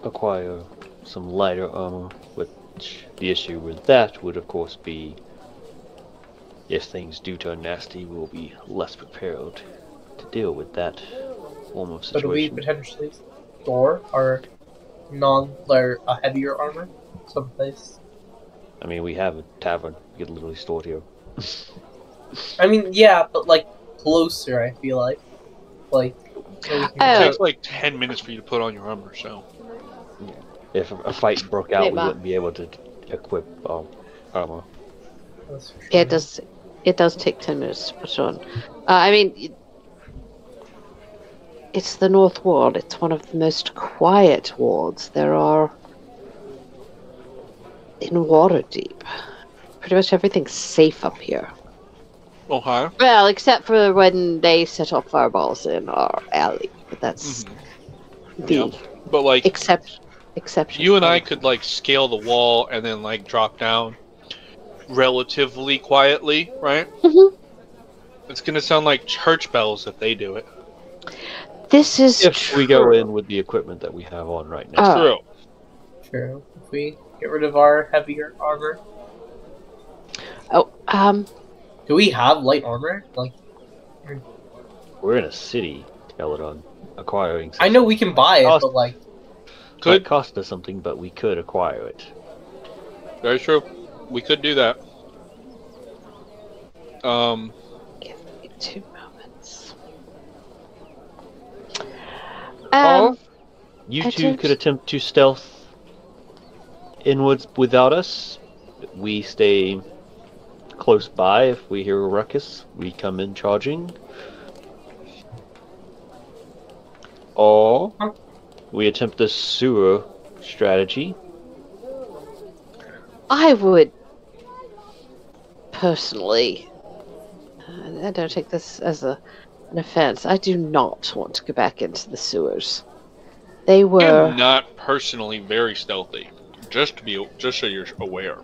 acquire some lighter armor. Which the issue with that would, of course, be if things do turn nasty, we'll be less prepared to deal with that form of Could we situation. potentially store our heavier armor someplace? I mean, we have a tavern. You could literally store it here. I mean, yeah, but like closer. I feel like so we can It Oh. takes like 10 minutes for you to put on your armor, so. If a fight broke out, we Maybe. wouldn't be able to equip armor. That's true. Yeah, it does. It does take 10 minutes to put on. I mean, it's the North Ward. It's one of the most quiet wards there are in Waterdeep. Pretty much everything's safe up here. Oh, hi. Well, except for when they set off fireballs in our alley. But that's the Yeah. But like, exception. you and I could like scale the wall and then like drop down relatively quietly, right? Mhm. It's gonna sound like church bells if they do it. This is If true. we go in with the equipment that we have on right now. Oh. True. True. If we get rid of our heavier armor, Oh, do we have light armor? Like, We're in a city, Teledon. Acquiring. I know we can buy it, but like, Could Could. cost us something, but we could acquire it. Very true. We could do that. give me 2 moments. Oh. You I two don't- could attempt to stealth inwards without us. We stay close by. If we hear a ruckus, we come in charging. Or we attempt the sewer strategy. I would personally, I don't take this as an offense. I do not want to go back into the sewers. They I'm were. not personally very stealthy. Just so you're aware.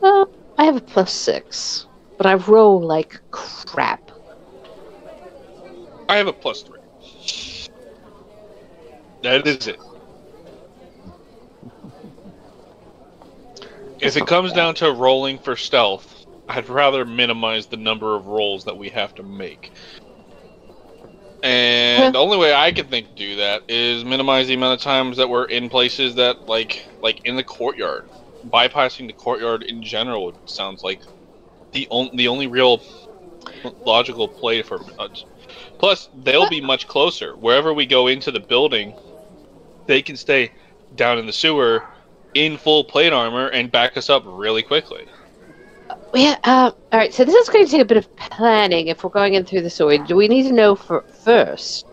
I have a +6, but I roll like crap. I have a +3. That is it. If it comes down to rolling for stealth, I'd rather minimize the number of rolls that we have to make. And the only way I can think to do that is minimize the amount of times that we're in places that, like in the courtyard. Bypassing the courtyard in general sounds like the only real logical play for us. Plus, they'll be much closer. Wherever we go into the building, they can stay down in the sewer in full plate armor and back us up really quickly. Yeah. All right. So this is going to take a bit of planning if we're going in through the sewer. Do we need to know first?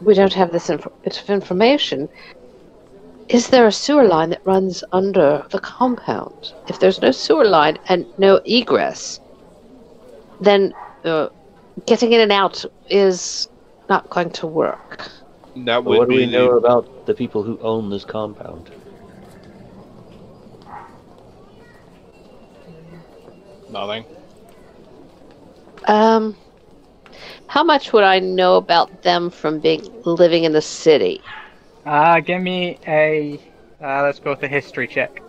We don't have this bit of information. Is there a sewer line that runs under the compound? If there's no sewer line and no egress, then getting in and out is not going to work. That would What do be we know about the people who own this compound? nothing. How much would I know about them from living in the city? Give me a. Let's go with a history check.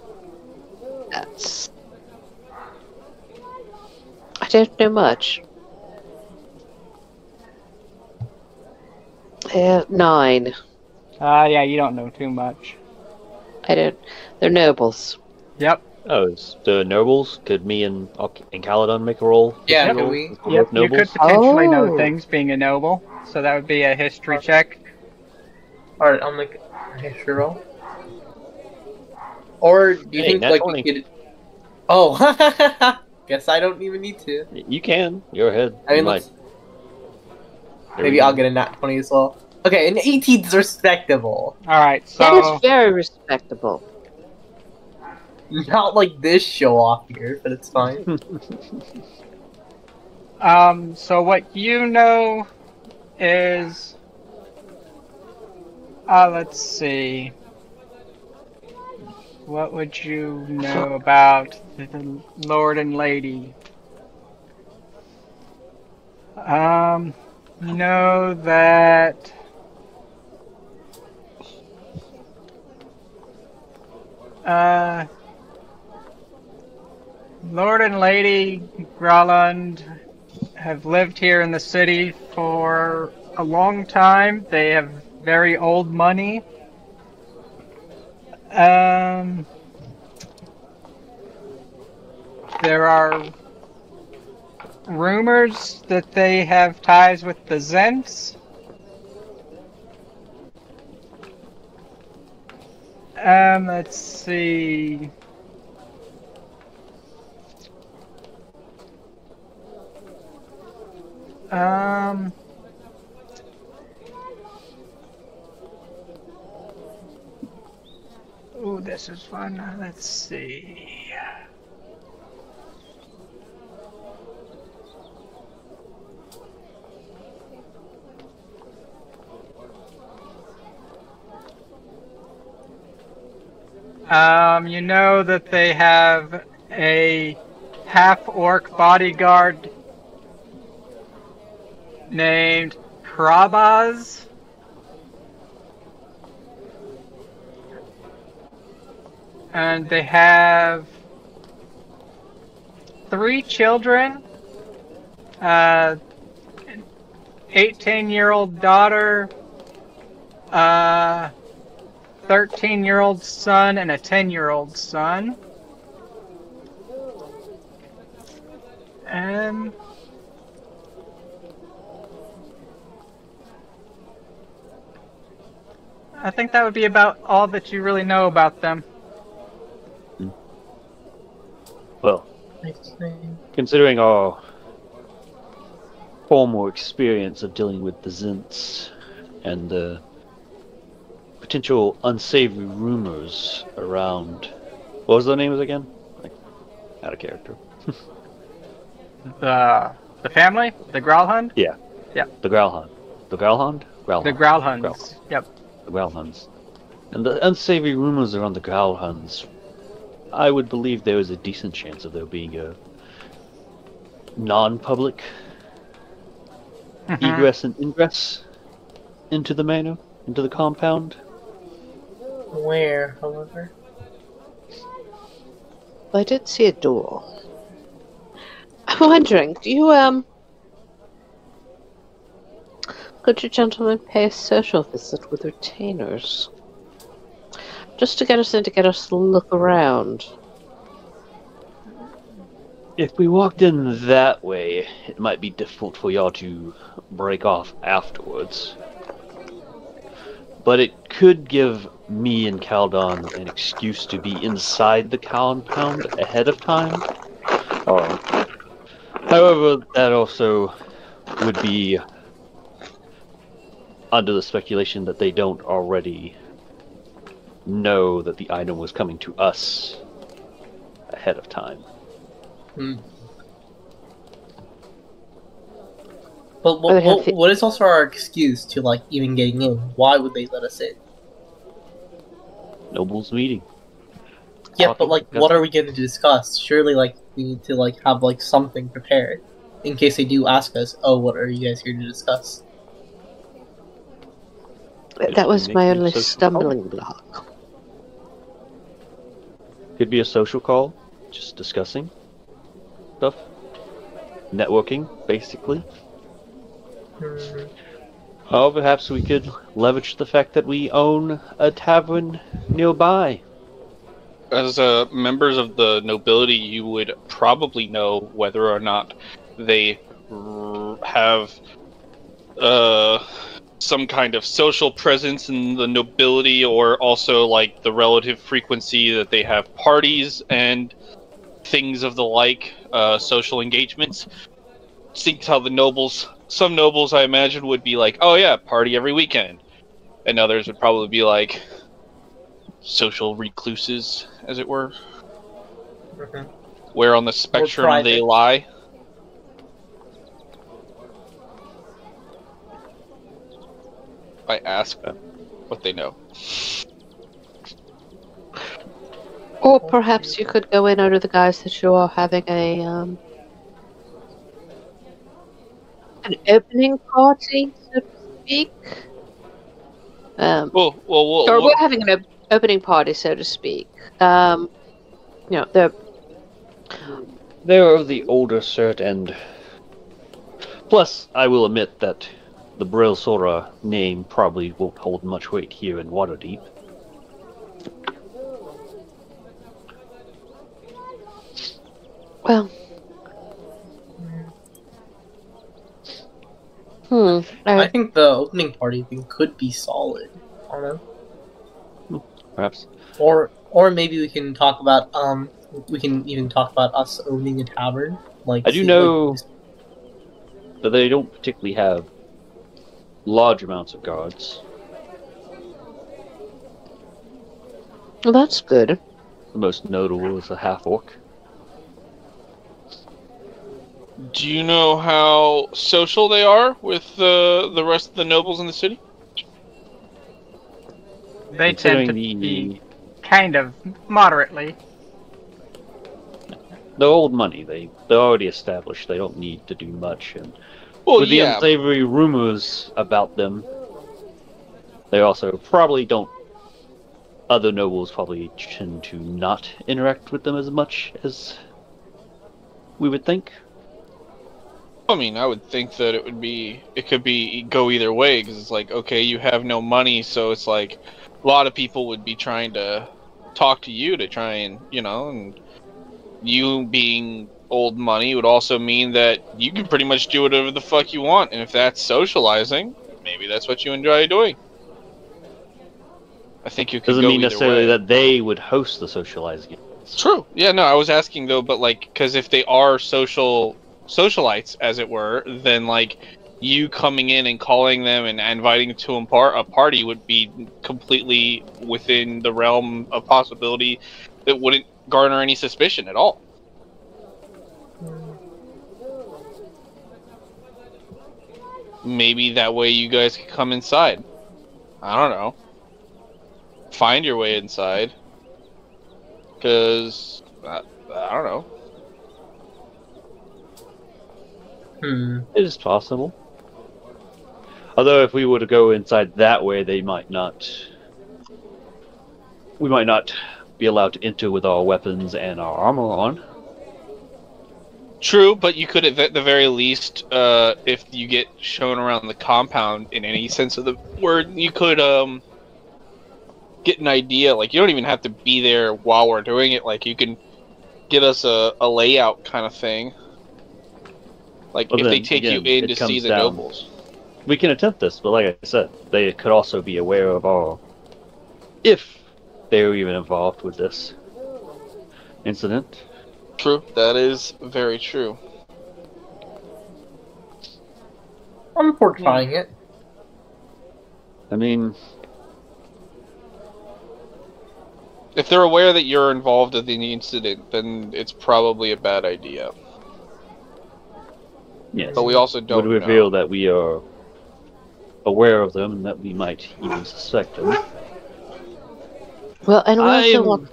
I don't know much. 9. Yeah, you don't know too much. I don't. They're nobles. Yep. Oh, it's the nobles. Could me and Caledon make a roll? Yeah, Make a can roll? we? Since we're Yep. both You could nobles? potentially know Oh. things being a noble, so that would be a history check. Alright, I'll make a history roll. Or do you Hey, think nat like 20. we could? Oh, guess I don't even need to. You can. You're ahead. I mean, You might. let's- There we maybe go. I'll get a nat 20 as well. Okay, an 18 is respectable. All right. That So is very respectable. Not like this show off here, but it's fine. So what you know is, let's see. what would you know about the Lord and Lady? You know that Lord and Lady Growland have lived here in the city for a long time. They have very old money. There are rumors that they have ties with the Zents. Let's see. Oh, this is fun. Let's see. You know that they have a half-orc bodyguard named Krabaz. And they have 3 children, 18-year-old daughter, 13-year-old son, and a 10-year-old son. And I think that would be about all that you really know about them. Well, considering our former experience of dealing with the Zents and the potential unsavory rumors around, what was their names again? Like, out of character. The family? The Growlhund? Yeah. Yeah. The Growlhund. The Growlhund? Growlhund. The Growlhunds. Yep. The Growlhunds. And the unsavory rumors around the Growlhunds, I would believe there is a decent chance of there being a non-public egress and ingress into the manor, into the compound. Where, however? I did see a door. I'm wondering, do you, could you gentlemen pay a social visit with retainers? Just to get us in, to get us to look around. If we walked in that way, it might be difficult for y'all to break off afterwards. But it could give me and Caldon an excuse to be inside the compound ahead of time. However, that also would be under the speculation that they don't already know that the item was coming to us ahead of time. But what is also our excuse to, like, even getting in? Why would they let us in? Nobles meeting. Yeah, but, like, what are we going to discuss? Surely, like, we need to, like, have, like, something prepared. In case they do ask us, oh, what are you guys here to discuss? That was my only stumbling block. Could be a social call, just discussing stuff. Networking, basically. Oh, perhaps we could leverage the fact that we own a tavern nearby. As members of the nobility, you would probably know whether or not they have some kind of social presence in the nobility, or also like the relative frequency that they have parties and things of the like, social engagements. Seeing how the nobles, some nobles I imagine would be like, oh yeah, party every weekend, and others would probably be like social recluses, as it were. Where on the spectrum they lie. I ask them what they know. Or perhaps you could go in under the guise that you are having an opening party, so to speak. Or we're having an opening party, so to speak. You know, they're of the older sort, and plus, I will admit that the Brill Sora name probably won't hold much weight here in Waterdeep. Well, I think the opening party thing could be solid. I don't know. Perhaps. Or maybe we can talk about we can even talk about us owning a tavern. Like I do know that they don't particularly have large amounts of guards. well, that's good. The most notable is a half-orc. Do you know how social they are with the rest of the nobles in the city? They tend to be kind of moderately. They're old money. They're already established. They don't need to do much. And with the yeah. unsavory rumors about them, they also probably don't. Other nobles probably tend to not interact with them as much as we would think. I mean, I would think that it could go either way, because it's like, okay, you have no money, so it's like a lot of people would be trying to talk to you to try and, and you being old money would also mean that you can pretty much do whatever the fuck you want, and if that's socializing, maybe that's what you enjoy doing. I think you could doesn't go mean either necessarily way. that they would host the socializing. True. Yeah, no, I was asking though, but like, because if they are socialites, as it were, then like you coming in and calling them and inviting them to a party would be completely within the realm of possibility that wouldn't garner any suspicion at all. Maybe that way you guys could come inside. I don't know. Find your way inside. Because, I don't know. It is possible. Although if we were to go inside that way, we might not be allowed to enter with our weapons and our armor on. True, but you could at the very least, if you get shown around the compound in any sense of the word, you could get an idea. Like, you don't even have to be there while we're doing it. Like, you can get us a layout kind of thing. Like, if they take you in to see the nobles. We can attempt this, but like I said, they could also be aware of if they were even involved with this incident. True, that is very true. I'm for trying it. I mean, if they're aware that you're involved in the incident, then it's probably a bad idea. yes. But we also don't would reveal that we are aware of them and that we might even suspect them. Well, and we also want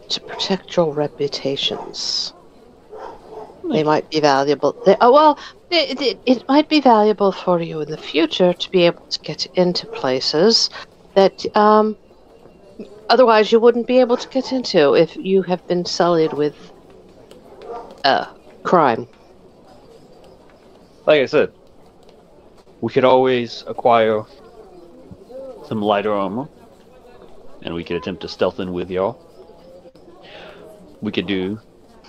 to protect your reputations. They might be valuable. It might be valuable for you in the future to be able to get into places that otherwise you wouldn't be able to get into if you have been sullied with crime. Like I said, we could always acquire some lighter armor, and we could attempt to stealth in with y'all. We could do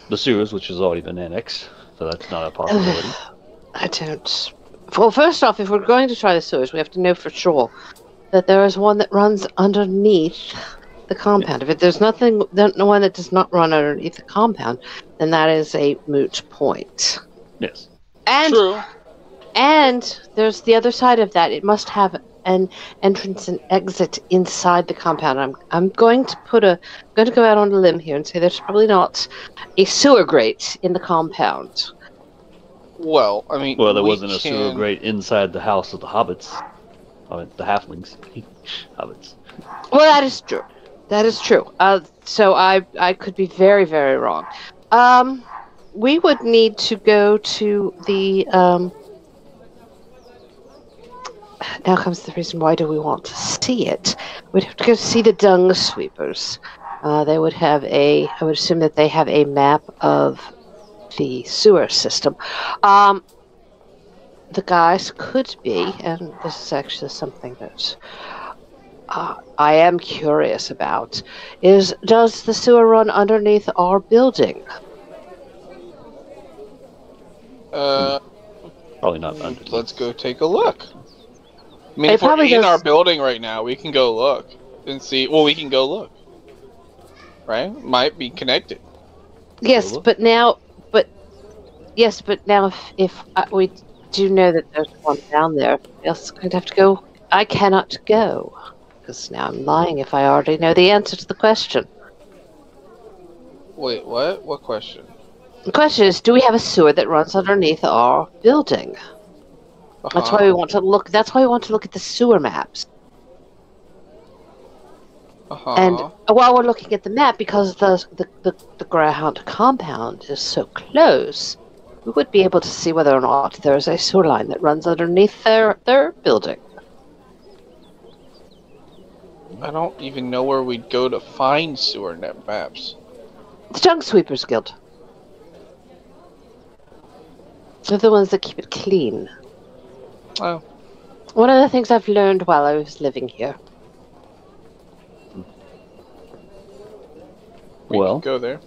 the sewers, which has already been annexed, so that's not a possibility. I don't... Well, first off, if we're going to try the sewers, we have to know for sure that there is one that runs underneath the compound. If there's one that does not run underneath the compound, then that is a moot point. Yes. True. And there's the other side of that. It must have an entrance and exit inside the compound. I'm going to go out on a limb here and say there's probably not a sewer grate in the compound. Well, I mean, there wasn't a sewer grate inside the house of the hobbits. I mean, the halflings. Hobbits. Well, that is true. That is true. So I could be very, very wrong. We would need to go to the. Now comes the reason why do we want to see it? We'd have to go see the dung sweepers. They would have I would assume that they have a map of the sewer system. The guys could be, and this is actually something that I am curious about, does the sewer run underneath our building? Probably not underneath. Let's go take a look. I mean, It if we're probably in does- our building right now, we can go look and see. Well, we can go look. Right? Might be connected. Yes, Look. but now if we do know that there's one down there, else going to have to go. I cannot go because now I'm lying if I already know the answer to the question. Wait, what? What question? The question is, do we have a sewer that runs underneath our building? That's why we want to look. That's why we want to look at the sewer maps. And while we're looking at the map, because the Greyhound compound is so close, we would be able to see whether or not there is a sewer line that runs underneath their building. I don't even know where we'd go to find sewer net maps. The Dung Sweepers Guild. They're the ones that keep it clean. Oh. One of the things I've learned while I was living here. We Well, could go there.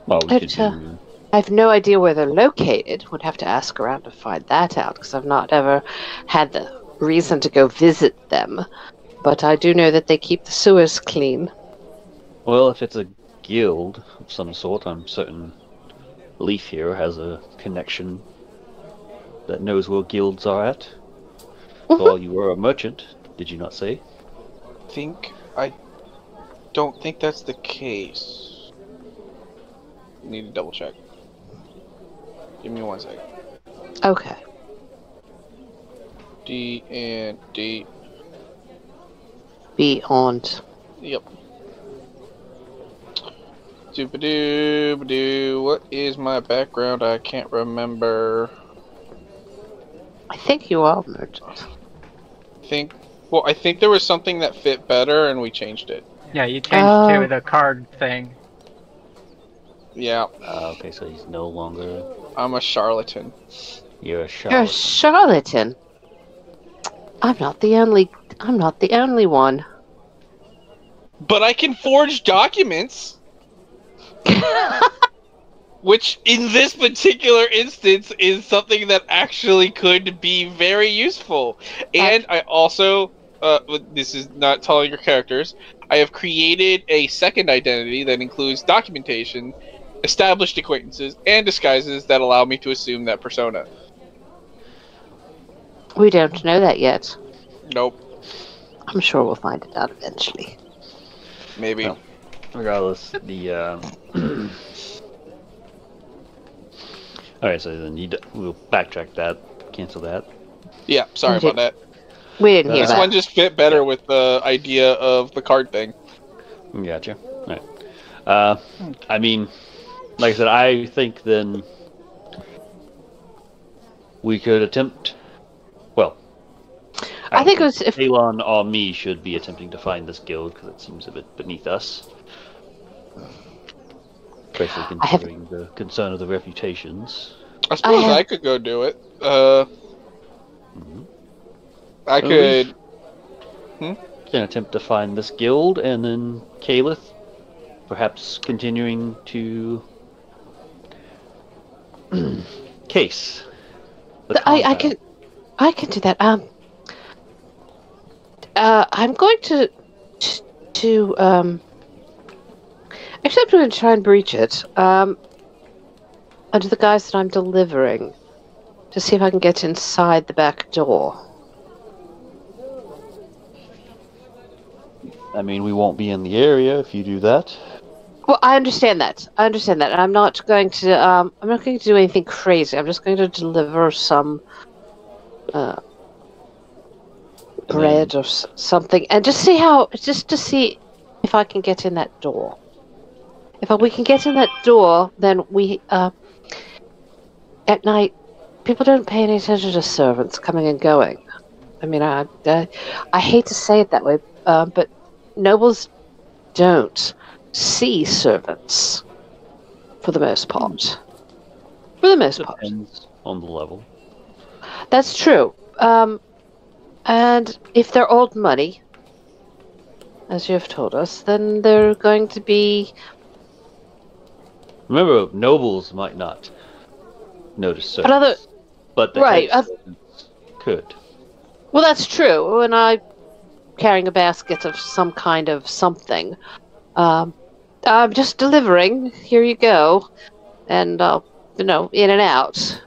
well, we could But, do. I have no idea where they're located. Would have to ask around to find that out because I've not ever had the reason to go visit them. But I do know that they keep the sewers clean. Well, if it's a guild of some sort, I'm certain Leaf here has a connection that knows where guilds are at. Well, you were a merchant, did you not say? I don't think that's the case. Need to double check. Give me 1 second. Okay. D&D. Beyond. Yep. Doop-a-doo. What is my background? I can't remember. I think you are merchant. I think there was something that fit better and we changed it. Yeah, you changed to the card thing. Yeah, Okay, so he's no longer. I'm a charlatan. You're a You're a charlatan. charlatan. I'm not the only one. But I can forge documents! Which, in this particular instance, is something that actually could be very useful. And I also, this is not telling your characters, I have created a second identity that includes documentation, established acquaintances, and disguises that allow me to assume that persona. We don't know that yet. Nope. I'm sure we'll find it out eventually. Maybe. No. Regardless, the Alright, so then we'll backtrack that, cancel that. Yeah, sorry Okay. about that. We didn't hear This that. one just fit better with the idea of the card thing. Gotcha. Alright. I mean, like I said, I think then we could attempt. Well, I think it was if Elon or me should be attempting to find this guild because it seems a bit beneath us. Especially considering the concern of the reputations. I suppose have- I could go do it. Mhm. I could. Can attempt to find this guild, and then Caliph, perhaps continuing to case. The I compound. can do that. I'm going to actually I'm going to try and breach it. Under the guise that I'm delivering, to see if I can get inside the back door. I mean, we won't be in the area if you do that. Well, I understand that. And I'm not going to do anything crazy. I'm just going to deliver some bread or something, and just to see if I can get in that door. If we can get in that door, then we at night people don't pay any attention to servants coming and going. I mean, I hate to say it that way, but nobles don't see servants for the most part. For the most part. Depends on the level. That's true. And if they're old money, as you have told us, then they're going to be... Remember, nobles might not notice servants. But other... But the Right, head servants could. Well, that's true. And I'm carrying a basket of some kind of something. I'm just delivering. Here you go. And, in and out.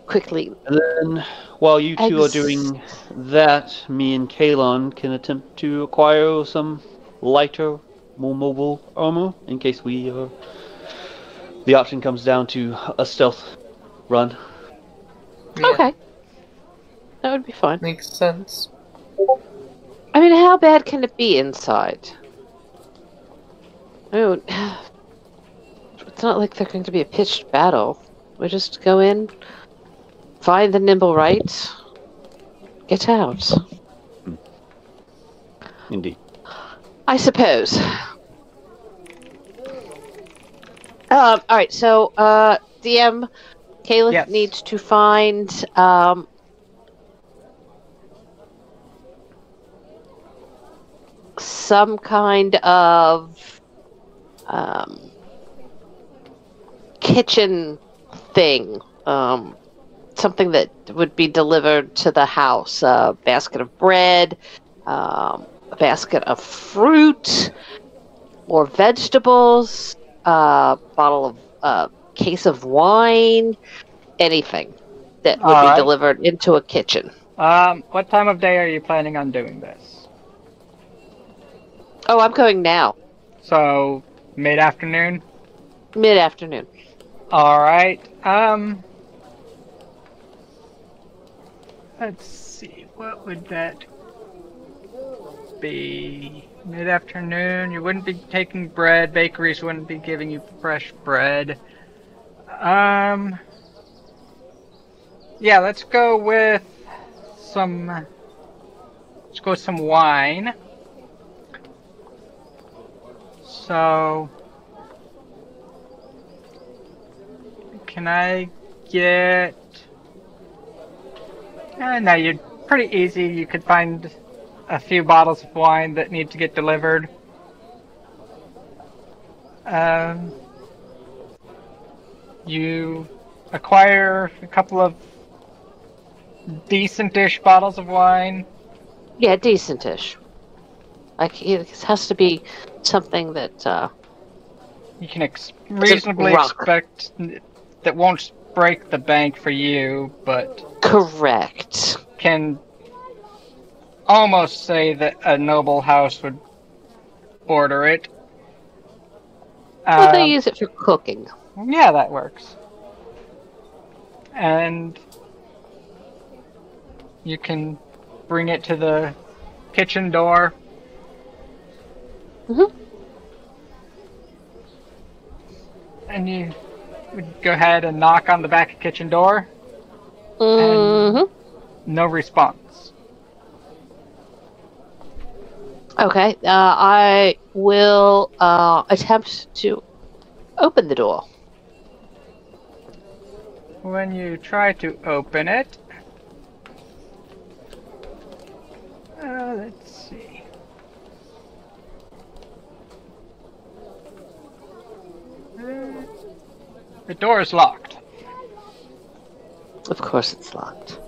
Quickly. And then, while you two are doing that, me and Kalon can attempt to acquire some lighter, more mobile armor, in case the option comes down to a stealth run. Yeah, Okay. That would be fine. makes sense. I mean, how bad can it be inside? Oh, it's not like they're going to be a pitched battle. We just go in, find the nimble right, get out. Indeed. I suppose. Alright, so, DM, Caleb Yes. needs to find, some kind of, kitchen thing. Something that would be delivered to the house. A basket of bread, a basket of fruit, or vegetables, a case of wine, anything that would be delivered into a kitchen. What time of day are you planning on doing this? Oh, I'm going now. So, mid-afternoon? Mid-afternoon. Alright, let's see, what would that be? Mid-afternoon, you wouldn't be taking bread, bakeries wouldn't be giving you fresh bread. Yeah, let's go with some wine. So, can I get... no, you're pretty easy. You could find a few bottles of wine that need to get delivered. You acquire a couple of decent-ish bottles of wine. Yeah, decent-ish. Like, it has to be something that, You can reasonably expect that won't break the bank for you, but... Correct. Can almost say that a noble house would order it. Well, they use it for cooking. Yeah, that works. And you can bring it to the kitchen door. Mm-hmm. And you would go ahead and knock on the back kitchen door. Mm-hmm. And no response. Okay, I will attempt to open the door. When you try to open it, let's see. The door is locked. Of course it's locked.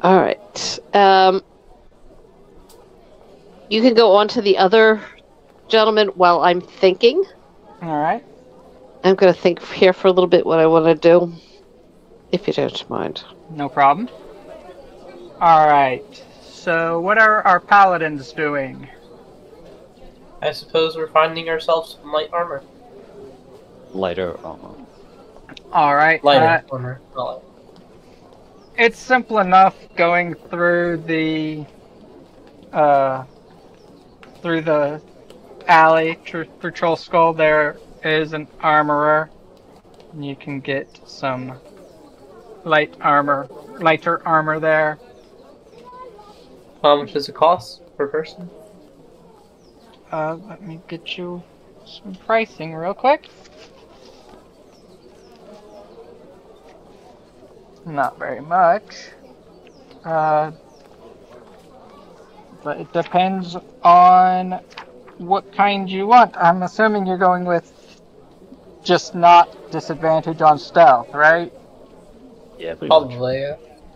Alright. You can go on to the other gentleman while I'm thinking. Alright. I'm going to think here for a little bit what I want to do. If you don't mind. No problem. Alright. So, what are our paladins doing? I suppose we're finding ourselves some light armor. Lighter armor. Alright. Lighter armor. Not It's simple enough going through the alley through Troll Skull. There is an armorer. You can get some lighter armor there. How much does it cost per person? Let me get you some pricing real quick. Not very much. But it depends on what kind you want. I'm assuming you're going with just not disadvantage on stealth, right? Yeah, pretty much. Probably,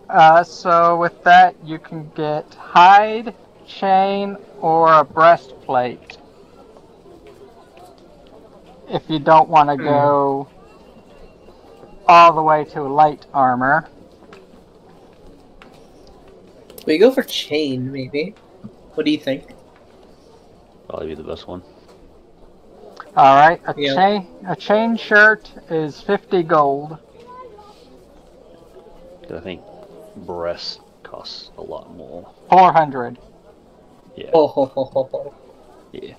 yeah. So with that, you can get hide, chain, or a breastplate. If you don't want to go all the way to light armor. We go for chain, maybe. What do you think? Probably be the best one. Alright, Yeah. a chain shirt is 50 gold. 'Cause I think breast costs a lot more. 400. Yeah. Oh, ho, ho, ho, ho. Yeah.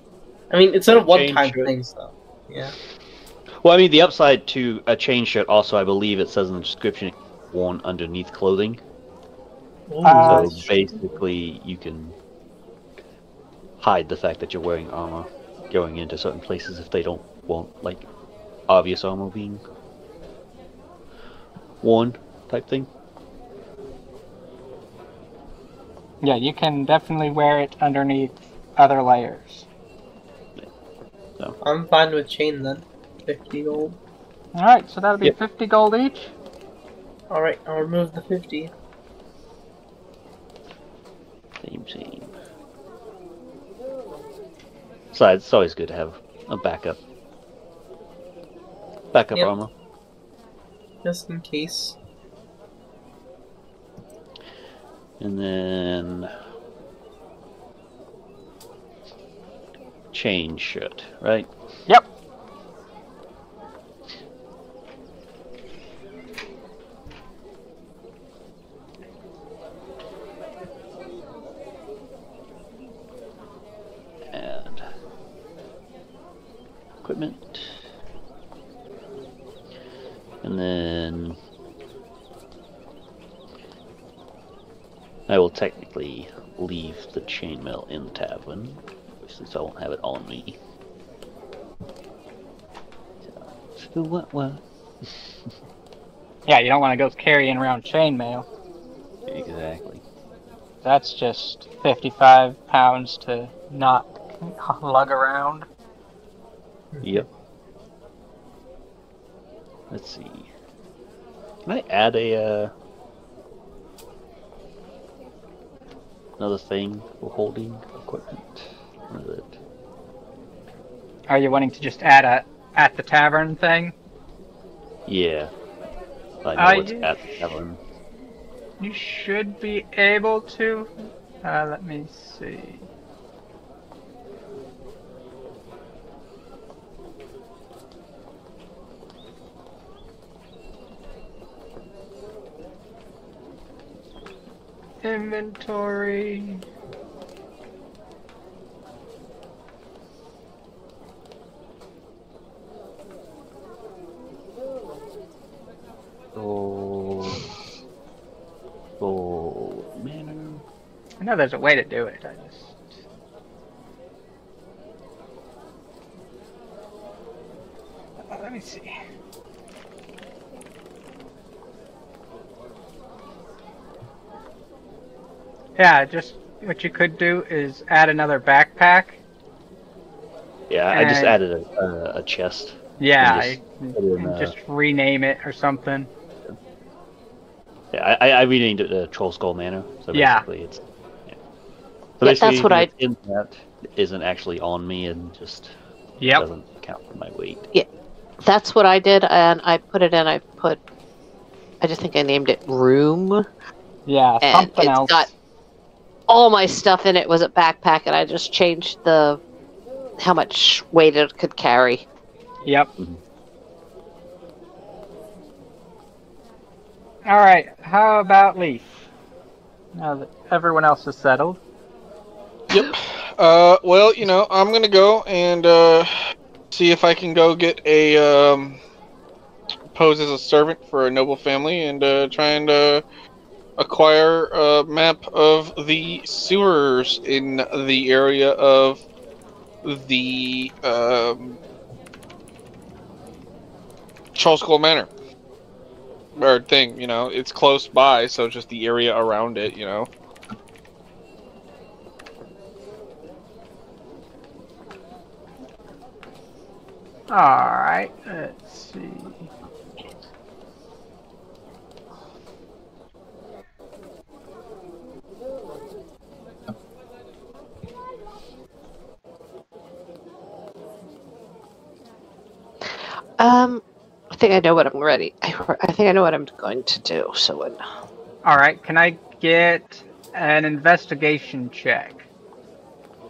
I mean, it's not a Chain one-time shirt. thing, so. Yeah. Well, I mean, the upside to a chain shirt also, I believe it says in the description, worn underneath clothing. So basically, you can hide the fact that you're wearing armor going into certain places if they don't want, like, obvious armor being worn type thing. Yeah, you can definitely wear it underneath other layers. I'm fine with chain then. 50 gold. Alright, so that'll be Yep. 50 gold each. Alright, I'll remove the 50. Same. Besides, it's always good to have a backup Yep. armor. Just in case. And then chain shirt, right? Yep. And equipment. And then I will technically leave the chainmail in the tavern, since I won't have it on me. So what? Yeah, you don't want to go carrying around chainmail. Exactly. That's just 55 pounds to not lug around. Yep. Let's see. Can I add a another thing for holding equipment? What is it? Are you wanting to just add a at the tavern thing? Yeah. I know it's Yeah. at the tavern. You should be able to. Let me see. Inventory. Manor. I know there's a way to do it. I just. Let me see. Yeah, just what you could do is add another backpack. Yeah, I just And- added a chest. Yeah, And just put it in, and just rename it or something. Yeah, I renamed it Troll Skull Manor. So Yeah. basically it's... Yeah. So Yeah, that's basically what I- what's in that isn't actually on me and just Yep. doesn't count for my weight. That's what I did, and I put it in. I just think I named it room, Yeah, and something it's else. got all my stuff in it. Was a backpack, and I just changed how much weight it could carry. Yep. Alright, how about Leaf? Now that everyone else is settled. Yep. Well, I'm gonna go and see if I can go get a pose as a servant for a noble family and try and acquire a map of the sewers in the area of the Charles Cole Manor. Or thing, it's close by, so just the area around it, Alright, let's see. I think I know what I'm ready. I think I know what I'm going to do. So when... Alright, can I get an investigation check?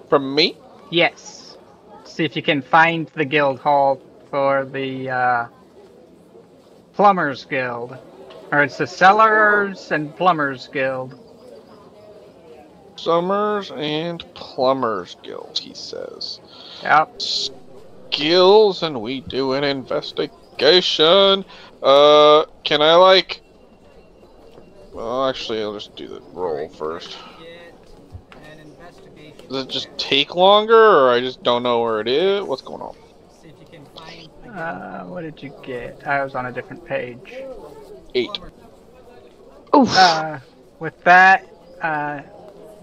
From me? Yes. See if you can find the guild hall for the Plumbers Guild. Or it's the Cellars and Plumbers Guild. Summers and Plumbers Guild, he says. Yep. Skills, and we do an investigation. Can I, Well, actually, I'll just do the roll first. Does it just take longer, or I just don't know where it is? What's going on? What did you get? I was on a different page. 8. Oof. With that,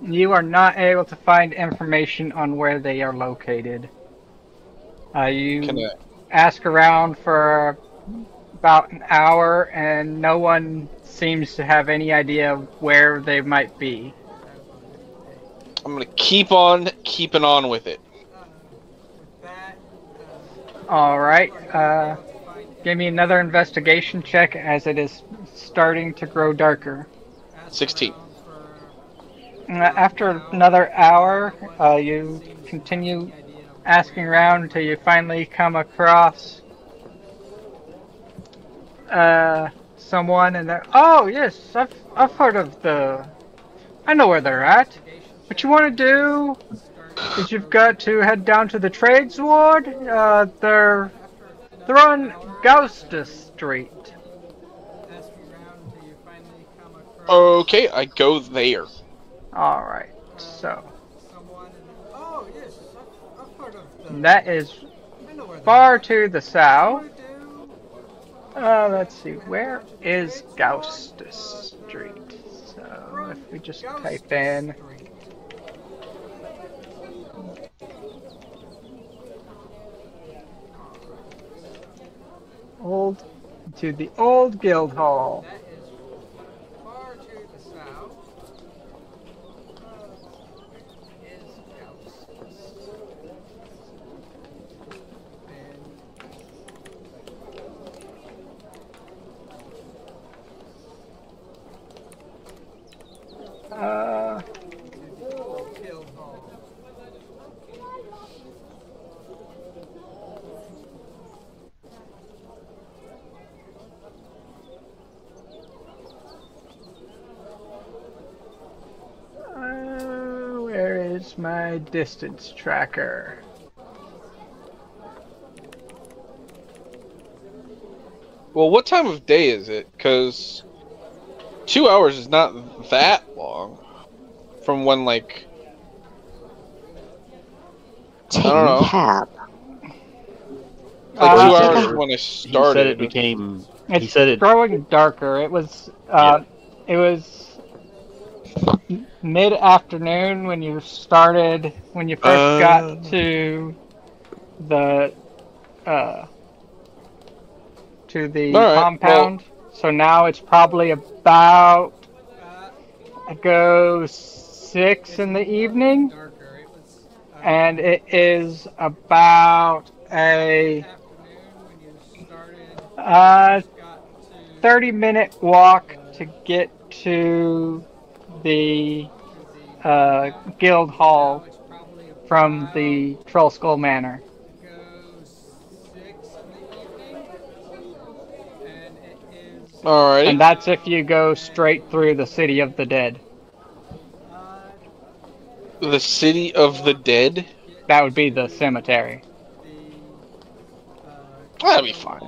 you are not able to find information on where they are located. You ask around for about an hour, and no one seems to have any idea where they might be. I'm gonna keep on keeping on with it. Alright, give me another investigation check as it is starting to grow darker. 16. After another hour, you continue asking around until you finally come across someone, and they're, oh yes, I've heard of I know where they're at. What you want to do is you've got to head down to the Trades Ward. They're on Gaustus Street. Okay, I go there. Alright, so that is far to the south. Let's see, where is Gaustus Street? So if we just type in to the old guild hall. Where is my distance tracker? Well, what time of day is it? Because 2 hours is not that long. From when, Take I don't know. a cab. 2 hours is when I started. He said it became. It's growing darker. It was it was mid-afternoon when you first got to the compound. So now it's probably about 6 in the evening, and it is about a 30-minute walk to get to the guild hall from the Troll Skull Manor. Alrighty. And that's if you go straight through the City of the Dead. The City of the Dead? That would be the cemetery. That'll be fine.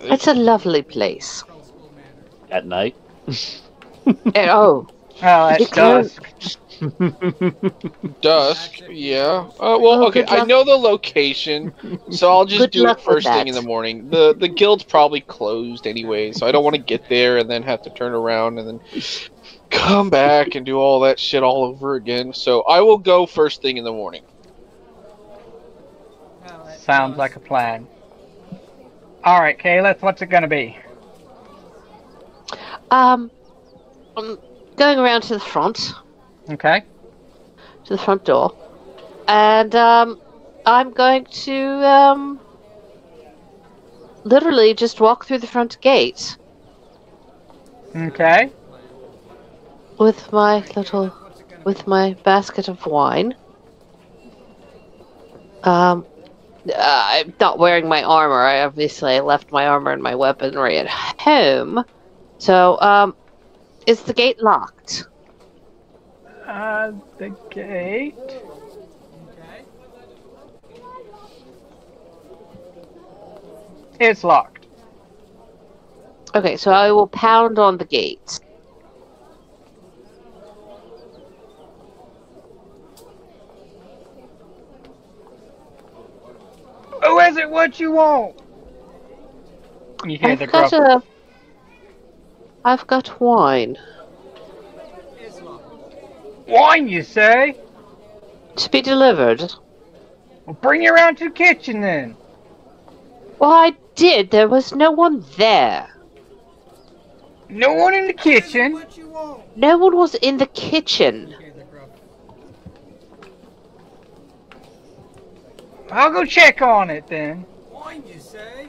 It's a lovely place. At night? Oh, Well, at It goes- dusk. Dusk, yeah. Well, Oh, okay, good I luck. know the location, so I'll just Good do it luck with first thing in that. the morning. The guild's probably closed anyway, so I don't want to get there and then have to turn around and then come back and do all that shit all over again. So I will go first thing in the morning. Sounds like a plan. Alright, Kaelith, what's it gonna be? I'm going around to the front Okay. door, and I'm going to literally just walk through the front gate Okay. with my basket of wine. I'm not wearing my armor. I obviously left my armor and my weaponry at home. So, is the gate locked? The gate. It's locked. Okay, so I will pound on the gate. Who is it? What you want? You hear the gruff. I've got wine Wine, you say? to be delivered. Well, bring you around to the kitchen then. Well, I did. There was no one there. No one in the kitchen. No one was in the kitchen. I'll go check on it then. Wine, you say?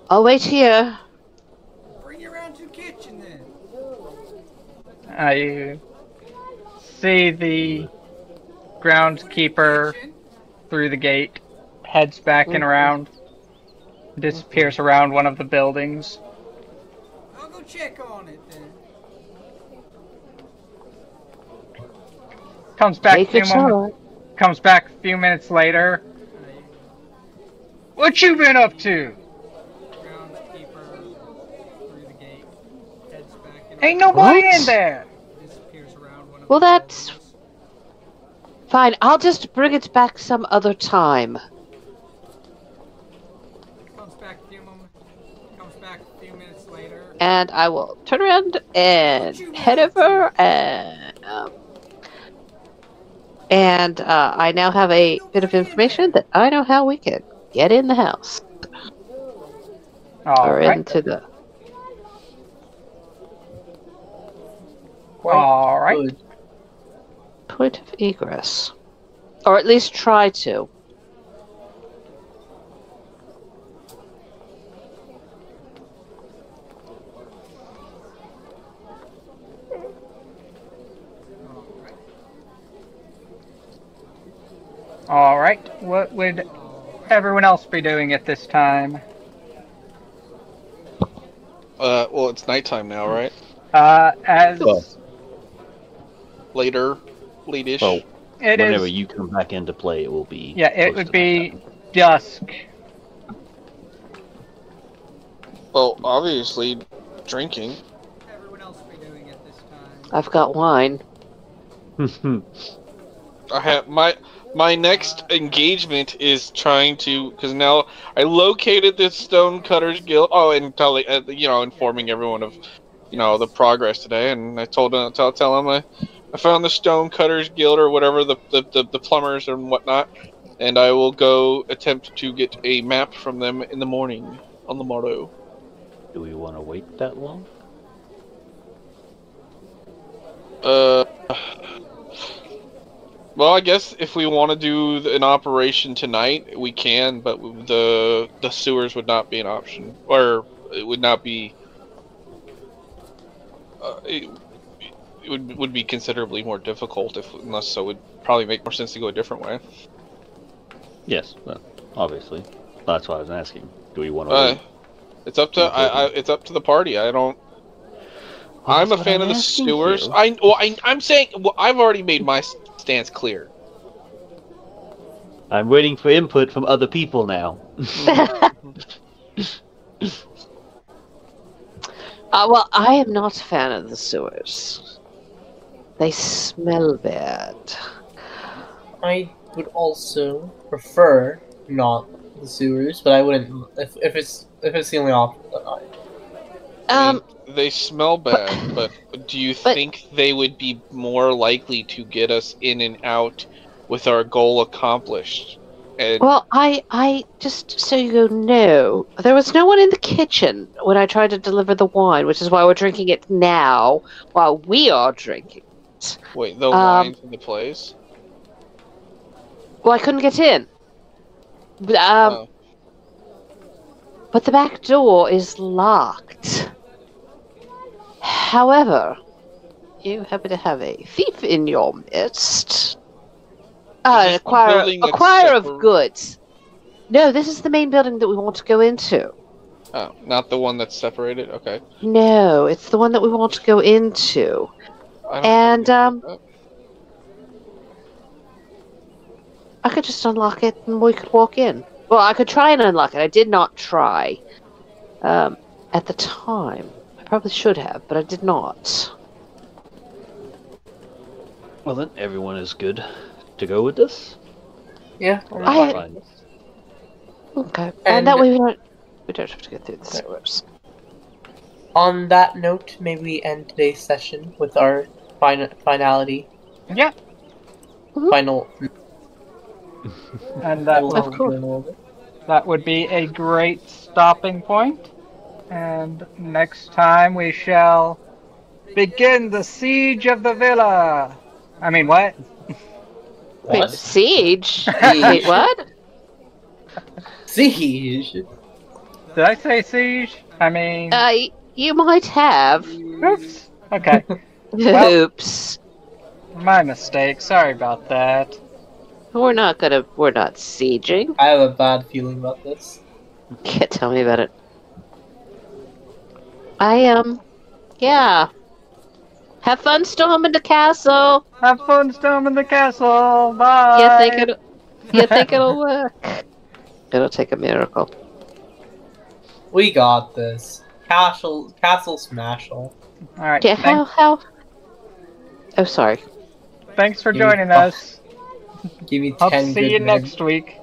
I'll wait here. Bring you around to the kitchen then. I see the groundskeeper through the gate, heads back and around, disappears around one of the buildings. I'll go check on it then. Comes back Take your time. Comes back a few minutes later. What you been up to? Groundskeeper through the gate, heads back and Ain't nobody What? in there. disappears around one of Well, the that's buildings. fine. I'll just bring it back some other time. Comes back a few moments. Comes back a few minutes later. And I will turn around and head over and I now have a bit of information that I know how we can get in the house. Or Alright. into the... Alright. Good. point of egress. Or at least try to. Alright. What would everyone else be doing at this time? Well, it's nighttime now, right? As Well, Later, late-ish. well, it whenever is, you come back into play, it will be. yeah, it close would to be nighttime. dusk. Well, obviously, drinking. Everyone else be doing at this time. I've got wine. I have my next engagement is trying to, because now I located this Stonecutters Guild. Oh, and informing everyone of, the progress today. And I told them, tell them I found the Stonecutters Guild or whatever, the plumbers and whatnot, and I will go attempt to get a map from them in the morning on the morrow. Do we want to wait that long? Well, I guess if we want to do an operation tonight, we can, but the sewers would not be an option, or it would not be. It would be considerably more difficult unless it would probably make more sense to go a different way. Yes, well, obviously. That's why I was asking. Do we want to wait? It's up to it's up to the party. I don't. Well, I'm a that's what fan I'm of the asking sewers. you. I'm saying. Well, I've already made my stance clear. I'm waiting for input from other people now. Well, I am not a fan of the sewers. They smell bad. I would also prefer not the sewers, but I wouldn't if it's the only option. I mean, they smell bad, but do you think they would be more likely to get us in and out with our goal accomplished? And Well, I just so you know, there was no one in the kitchen when I tried to deliver the wine, which is why we're drinking it now while we are drinking it. wait, the wine's in the place? Well, I couldn't get in. Oh. But the back door is locked. However, you happen to have a thief in your midst. An acquirer of goods. No, this is the main building that we want to go into. Oh, not the one that's separated? Okay. No, it's the one that we want to go into. And, I could just unlock it and we could walk in. Well, I could try and unlock it. I did not try. At the time. I probably should have, but I did not. Well then, everyone is good to go with this? Yeah. Okay. And that way we don't have to go through the sewers. On that note, maybe we end today's session with our finality. Yeah. Final. And that Of course. that would be a great stopping point. And next time we shall begin the siege of the villa. I mean, what? Wait, siege? Wait, what? Siege. Did I say siege? I mean... You might have. Oops. Okay. Well- Oops. My mistake. Sorry about that. We're not sieging. I have a bad feeling about this. Can't tell me about it. Yeah. Have fun storming the castle. Have fun storming the castle. Bye. You think it'll work? It'll take a miracle. We got this. Castle Smashel. Alright. Yeah, how? Oh, sorry. Thanks for joining us. Give me 10 Hope to see good you men. next week.